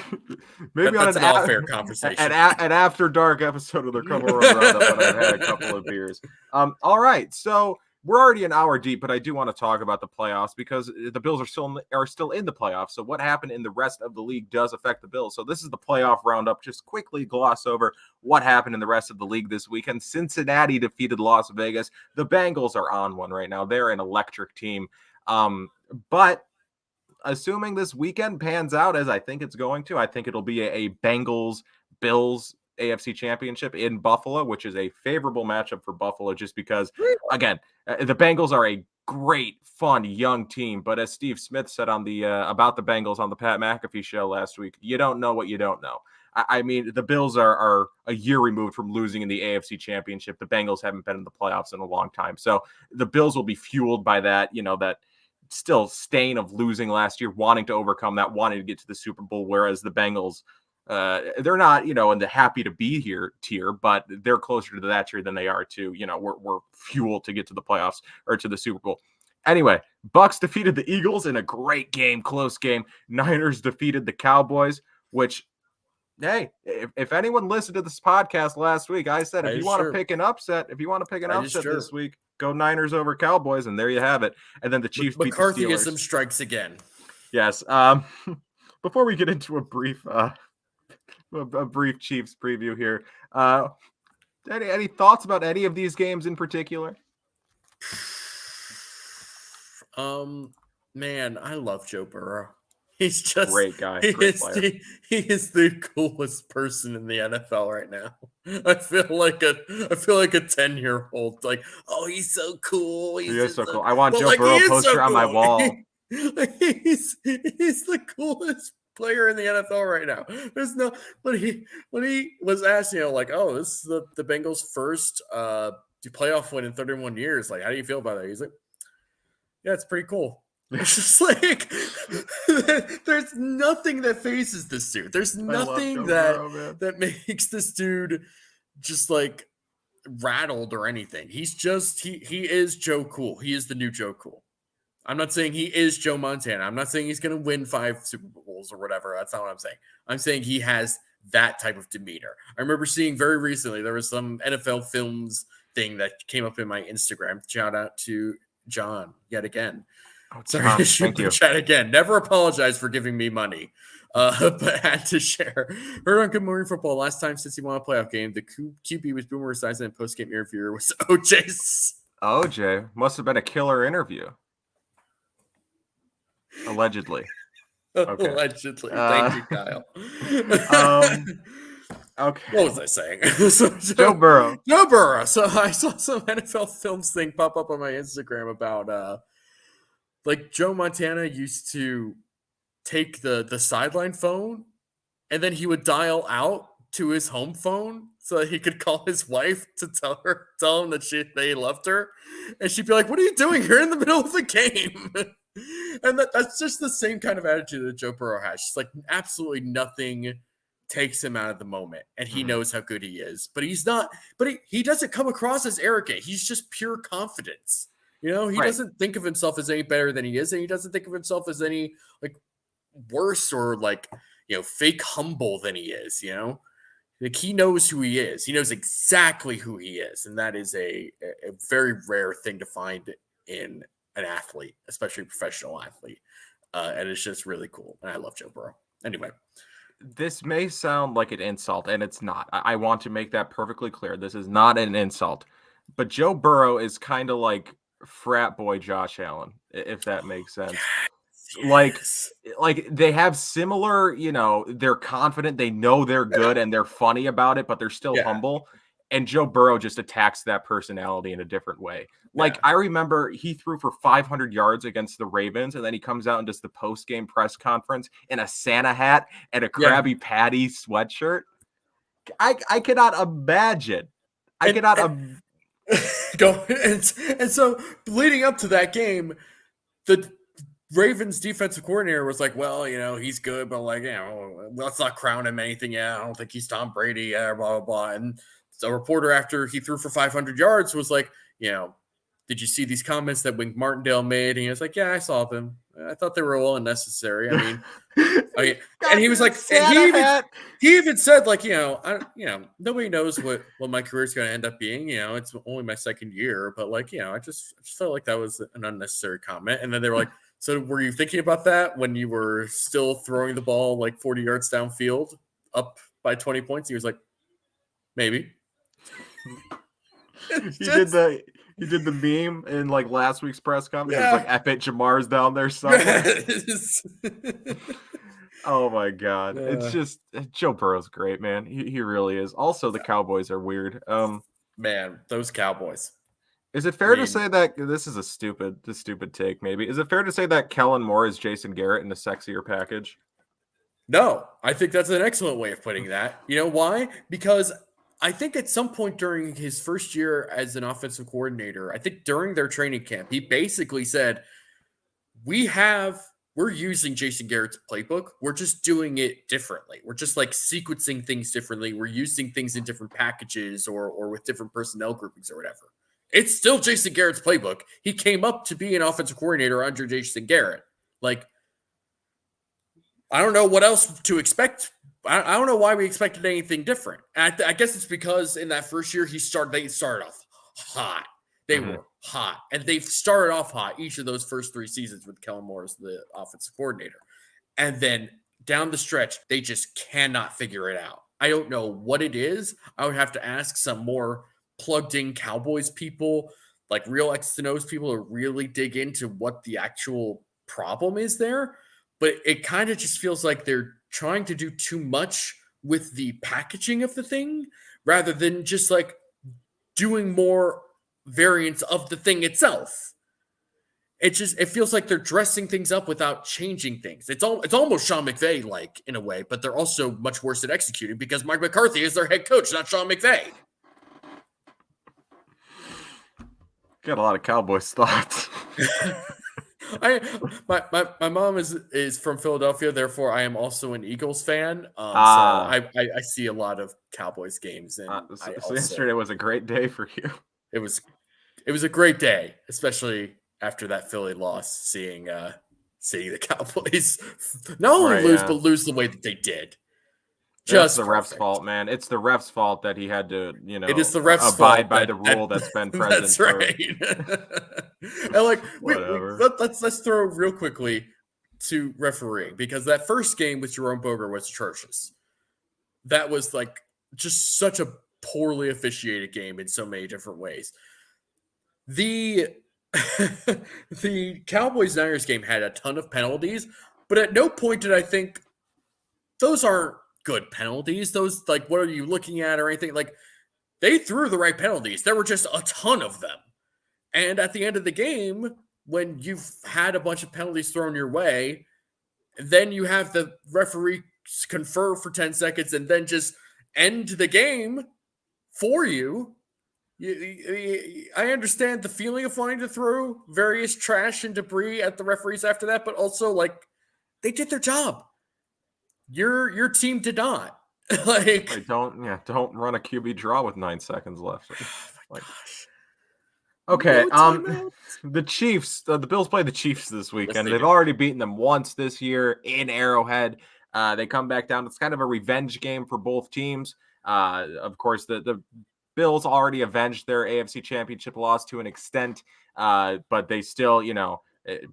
that's an off-air conversation. An after dark episode of the Crumble Road Roundup when I've had a couple of beers. All right. So we're already an hour deep, but I do want to talk about the playoffs because the Bills are still in the playoffs. So what happened in the rest of the league does affect the Bills. So this is the playoff roundup. Just quickly gloss over what happened in the rest of the league this weekend. Cincinnati defeated Las Vegas. The Bengals are on one right now. They're an electric team. But assuming this weekend pans out as I think it's going to, I think it'll be a Bengals-Bills AFC Championship in Buffalo, which is a favorable matchup for Buffalo just because, again, the Bengals are a great, fun, young team. But as Steve Smith said on the about the Bengals on the Pat McAfee show last week, you don't know what you don't know. I mean, the Bills are a year removed from losing in the AFC Championship. The Bengals haven't been in the playoffs in a long time. So the Bills will be fueled by that, that still stain of losing last year, wanting to overcome that, wanting to get to the Super Bowl, whereas the Bengals, they're not, in the happy to be here tier, but they're closer to that tier than they are to, we're fuel to get to the playoffs or to the Super Bowl. Anyway, Bucks defeated the Eagles in a great game, close game. Niners defeated the Cowboys, which, hey, if anyone listened to this podcast last week, I said, if you want to pick an upset this week, go Niners over Cowboys, and there you have it. And then the Chiefs beat the Steelers. McCarthyism strikes again. Yes. Before we get into a brief Chiefs preview here, any thoughts about any of these games in particular? Man, I love Joe Burrow. He's just great guy. Great player. He is the coolest person in the NFL right now. I feel like a 10-year-old. Like, oh, he's so cool. He is so cool. I want Joe Burrow poster on my wall. He's the coolest player in the NFL right now. There's no when he was asked, oh, this is the Bengals' first playoff win in 31 years. Like, how do you feel about that? He's like, yeah, it's pretty cool. It's just like there's nothing that faces this dude. There's nothing that makes this dude just like rattled or anything. He's just he is Joe Cool. He is the new Joe Cool. I'm not saying he is Joe Montana. I'm not saying he's going to win 5 Super Bowls or whatever. That's not what I'm saying. I'm saying he has that type of demeanor. I remember seeing very recently there was some NFL Films thing that came up in my Instagram. Shout out to John yet again. Oh, sorry to shoot the chat again. Never apologize for giving me money, but had to share. Heard on Good Morning Football last time since he won a playoff game. The QB was Boomer Esiason and post-game interviewer was OJ must have been a killer interview. Allegedly. Okay. Allegedly. Thank you, Kyle. Okay. What was I saying? Joe Burrow. Joe Burrow. So I saw some NFL Films thing pop up on my Instagram about like Joe Montana used to take the sideline phone and then he would dial out to his home phone so that he could call his wife to tell him that they loved her. And she'd be like, "What are you doing? You're in the middle of the game." And that's just the same kind of attitude that Joe Burrow has. Just like absolutely nothing takes him out of the moment, and he knows how good he is. But he's not. But he doesn't come across as arrogant. He's just pure confidence. He doesn't think of himself as any better than he is, and he doesn't think of himself as any like worse or like fake humble than he is. Like he knows who he is. He knows exactly who he is, and that is a very rare thing to find in an athlete, especially a professional athlete. And it's just really cool. And I love Joe Burrow. Anyway, This may sound like an insult, and it's not. I want to make that perfectly clear. This is not an insult. But Joe Burrow is kind of like frat boy Josh Allen, if that makes sense. Like, Yes. they have similar, they're confident, they know they're good, and they're funny about it, but they're still Yeah. humble. And Joe Burrow just attacks that personality in a different way. Like, Yeah. I remember he threw for 500 yards against the Ravens, and then he comes out and does the post-game press conference in a Santa hat and a Yeah. Krabby Patty sweatshirt. I cannot imagine. Go and so leading up to that game, the Ravens defensive coordinator was like, well, he's good, but like, let's not crown him anything yet. I don't think he's Tom Brady, yeah, blah, blah, blah. And so a reporter, after he threw for 500 yards, was like, did you see these comments that Wink Martindale made? And he was like, yeah, I saw them. I thought they were a little unnecessary. I mean, and he was like, and he even said, like, nobody knows what my career is going to end up being. It's only my second year, but like, I just felt like that was an unnecessary comment. And then they were like, so were you thinking about that when you were still throwing the ball like 40 yards downfield up by 20 points? He was like, maybe. He did the meme in like last week's press conference. Yeah. It was like, I bet Jamar's down there somewhere. Yes. Oh my God. It's just, Joe Burrow's great, man. He really is. Also, the Cowboys are weird. Man, those Cowboys. Is it fair to say that this is a stupid take, maybe? Is it fair to say that Kellen Moore is Jason Garrett in a sexier package? No, I think that's an excellent way of putting that. You know why? Because I think at some point during his first year as an offensive coordinator, I think during their training camp, he basically said, we're using Jason Garrett's playbook. We're just doing it differently. We're just like sequencing things differently. We're using things in different packages or with different personnel groupings or whatever. It's still Jason Garrett's playbook. He came up to be an offensive coordinator under Jason Garrett. Like, I don't know what else to expect. I don't know why we expected anything different. And I guess it's because in that first year, they started off hot. They were hot. And they've started off hot each of those first 3 seasons with Kellen Moore as the offensive coordinator. And then down the stretch, they just cannot figure it out. I don't know what it is. I would have to ask some more plugged in Cowboys people, like real X's and O's people, to really dig into what the actual problem is there. But it kind of just feels like they're trying to do too much with the packaging of the thing rather than just like doing more variants of the thing itself. It feels like they're dressing things up without changing things. It's almost Sean McVay like in a way, but they're also much worse at executing because Mike McCarthy is their head coach, not Sean McVay. Got a lot of Cowboys thoughts. My mom is from Philadelphia, therefore I am also an Eagles fan. So I see a lot of Cowboys games, and so yesterday was a great day for you. It was a great day, especially after that Philly loss. Seeing the Cowboys not only lose but lose the way that they did. Just the ref's fault, man. It's the ref's fault that he had to, it is the ref's abide by the rule that's been present. That's right. And like, let's throw real quickly to refereeing, because that first game with Jerome Boger was atrocious. That was like just such a poorly officiated game in so many different ways. The Cowboys-Niners game had a ton of penalties, but at no point did I think those aren't good penalties. Those, like, what are you looking at or anything? Like, they threw the right penalties. There were just a ton of them. And at the end of the game, when you've had a bunch of penalties thrown your way, then you have the referee confer for 10 seconds and then just end the game for you. I understand the feeling of wanting to throw various trash and debris at the referees after that, but also, like, they did their job. Your team did not. Like, don't run a QB draw with 9 seconds left. Okay, the Chiefs, the Bills play the Chiefs this weekend. They've already beaten them once this year in Arrowhead. They come back down. It's kind of a revenge game for both teams. Of course, the Bills already avenged their AFC Championship loss to an extent, but they still,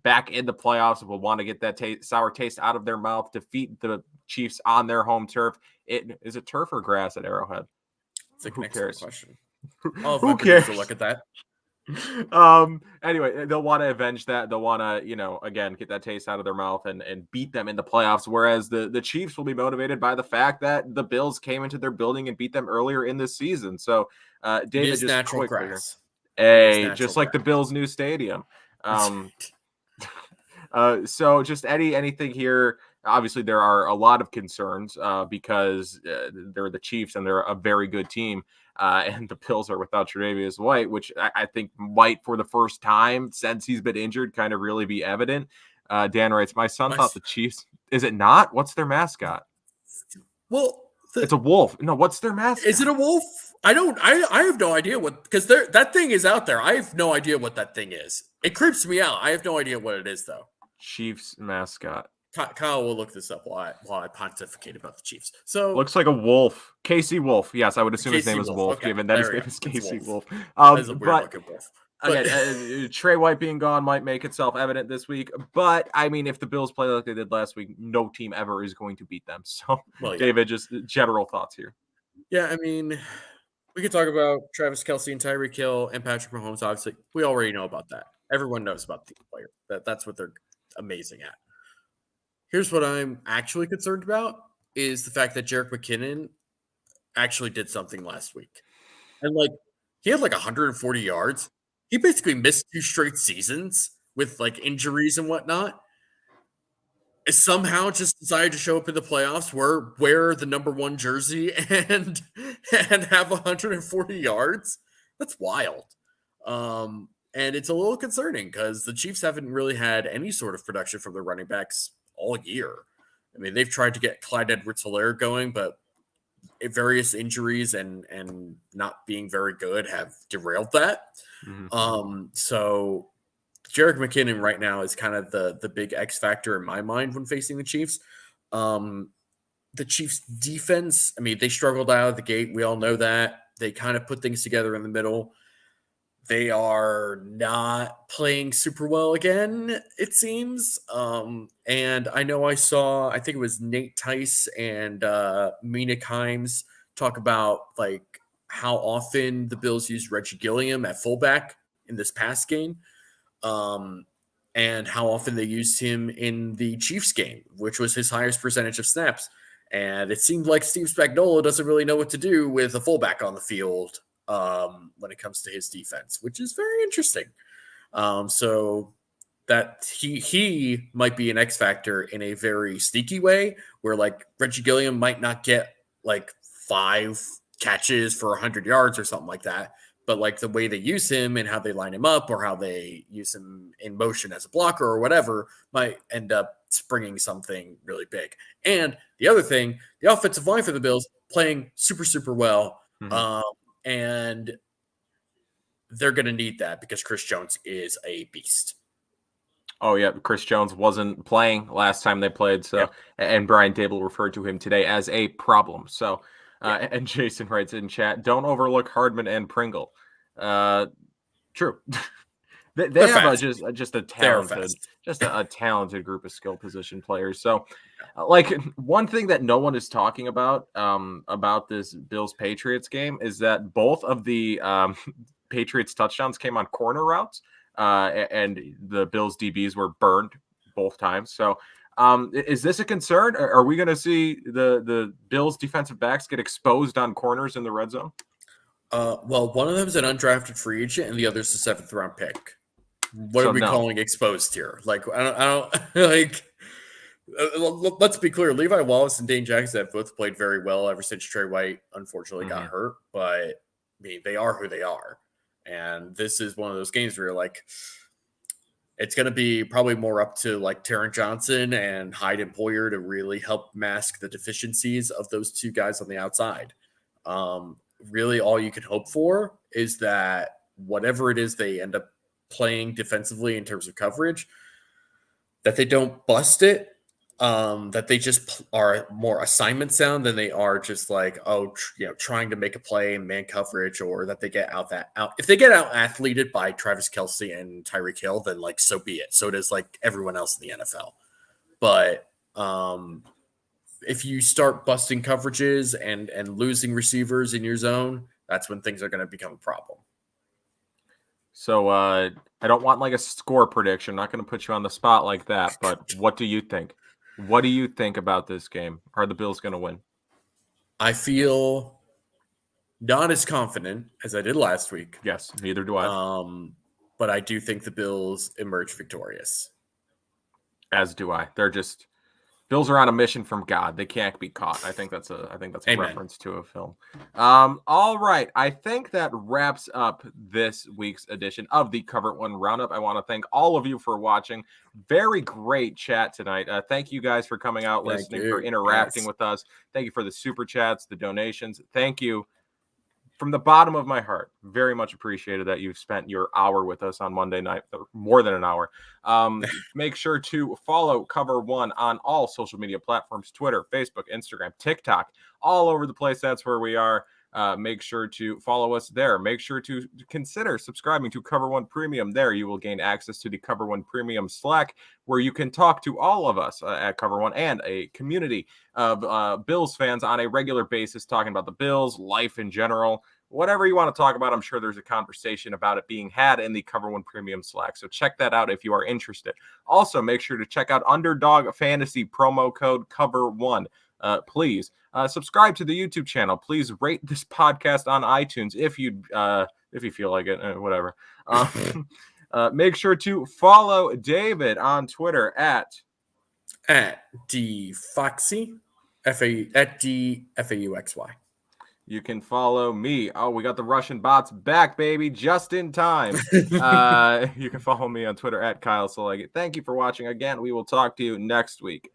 back in the playoffs will want to get that sour taste out of their mouth, defeat the Chiefs on their home turf. Is it turf or grass at Arrowhead? It's an Who excellent cares? question. I'll Who have to cares? look at that. Anyway, they'll want to avenge that. They'll want to, again, get that taste out of their mouth and beat them in the playoffs. Whereas the Chiefs will be motivated by the fact that the Bills came into their building and beat them earlier in this season. So, David, just natural quickly here. grass. Hey, just like the Bills' new stadium. So just anything here. Obviously, there are a lot of concerns because they're the Chiefs and they're a very good team. And the Bills are without Tre'Davious White, which I think might, for the first time since he's been injured, kind of really be evident. Dan writes, my son thought the Chiefs. Is it not? What's their mascot? Well, it's a wolf. No, what's their mascot? Is it a wolf? I have no idea what, because that thing is out there. I have no idea what that thing is. It creeps me out. I have no idea what it is, though. Chiefs mascot. Kyle will look this up while I pontificate about the Chiefs. So looks like a wolf. Casey Wolf. Yes, I would assume his name is Wolf, okay. given that his name is Casey Wolf. That is a weird looking wolf. Again, Trey White being gone might make itself evident this week. But, I mean, if the Bills play like they did last week, no team ever is going to beat them. So, David, just general thoughts here. Yeah, I mean, we could talk about Travis Kelce and Tyreek Hill and Patrick Mahomes. Obviously, we already know about that. Everyone knows about the player. That's what they're amazing at. Here's what I'm actually concerned about is the fact that Jerick McKinnon actually did something last week. And, he had 140 yards. He basically missed 2 straight seasons with, injuries and whatnot. It somehow just decided to show up in the playoffs, wear the number 1 jersey and have 140 yards. That's wild. And it's a little concerning because the Chiefs haven't really had any sort of production from their running backs all year. I mean, they've tried to get Clyde Edwards-Helaire going, but various injuries and not being very good have derailed that. Mm-hmm. So Jerick McKinnon right now is kind of the big X factor in my mind when facing the Chiefs. The Chiefs defense, I mean, they struggled out of the gate. We all know that. They kind of put things together in the middle. They are not playing super well again, it seems. And I know I think it was Nate Tice and Mina Kimes talk about how often the Bills used Reggie Gilliam at fullback in this past game. And how often they used him in the Chiefs game, which was his highest percentage of snaps. And it seemed like Steve Spagnuolo doesn't really know what to do with a fullback on the field when it comes to his defense, which is very interesting. So that he might be an X factor in a very sneaky way where Reggie Gilliam might not get 5 catches for 100 yards or something like that. But the way they use him and how they line him up or how they use him in motion as a blocker or whatever might end up springing something really big. And the other thing, the offensive line for the Bills playing super, super well. Mm-hmm. And they're going to need that because Chris Jones is a beast. Oh, yeah. Chris Jones wasn't playing last time they played. So, and Brian Dable referred to him today as a problem. So, and Jason writes in chat, don't overlook Hardman and Pringle. True. they have just a talented group of skill position players. So, one thing that no one is talking about this Bills Patriots game is that both of the Patriots touchdowns came on corner routes, and the Bills DBs were burned both times. So, is this a concern? Are we going to see the Bills defensive backs get exposed on corners in the red zone? Well, one of them is an undrafted free agent, and the other is a 7th round pick. What are we calling exposed here? I don't let's be clear. Levi Wallace and Dane Jackson have both played very well ever since Trey White unfortunately got hurt. But I mean, they are who they are, and this is one of those games where you're it's going to be probably more up to Taron Johnson and Hyde and Poyer to really help mask the deficiencies of those 2 guys on the outside. Really, all you can hope for is that whatever it is they end up playing defensively in terms of coverage, that they don't bust it, that they just are more assignment sound than they are just trying to make a play in man coverage, or that they get out. If they get out athleted by Travis Kelce and Tyreek Hill, then so be it. So does everyone else in the NFL. But if you start busting coverages and losing receivers in your zone, that's when things are going to become a problem. So I don't want like a score prediction. I'm not going to put you on the spot like that. But what do you think? What do you think about this game? Are the Bills going to win? I feel not as confident as I did last week. Yes, neither do I. But I do think the Bills emerge victorious. As do I. They're just Bills are on a mission from God. They can't be caught. I think that's a Amen. reference to a film. All right. I think that wraps up this week's edition of the Cover One Roundup. I want to thank all of you for watching. Very great chat tonight. Thank you guys for coming out, listening, for interacting with us. Thank you for the super chats, the donations. Thank you from the bottom of my heart. Very much appreciated that you've spent your hour with us on Monday night, more than an hour. Make sure to follow Cover One on all social media platforms, Twitter, Facebook, Instagram, TikTok, all over the place. That's where we are. Make sure to follow us there. Make sure to consider subscribing to Cover One Premium. There you will gain access to the Cover One Premium Slack, where you can talk to all of us at Cover One and a community of Bills fans on a regular basis, talking about the Bills, life in general, whatever you want to talk about. I'm sure there's a conversation about it being had in the Cover One Premium Slack. So check that out if you are interested. Also, make sure to check out Underdog Fantasy promo code Cover One. Please subscribe to the YouTube channel. Please rate this podcast on iTunes if you feel like it. Whatever. Make sure to follow David on Twitter at dfoxy, at dfauxy. You can follow me. Oh, we got the Russian bots back, baby, just in time. You can follow me on Twitter at Kyle Silagyi. Thank you for watching again. We will talk to you next week.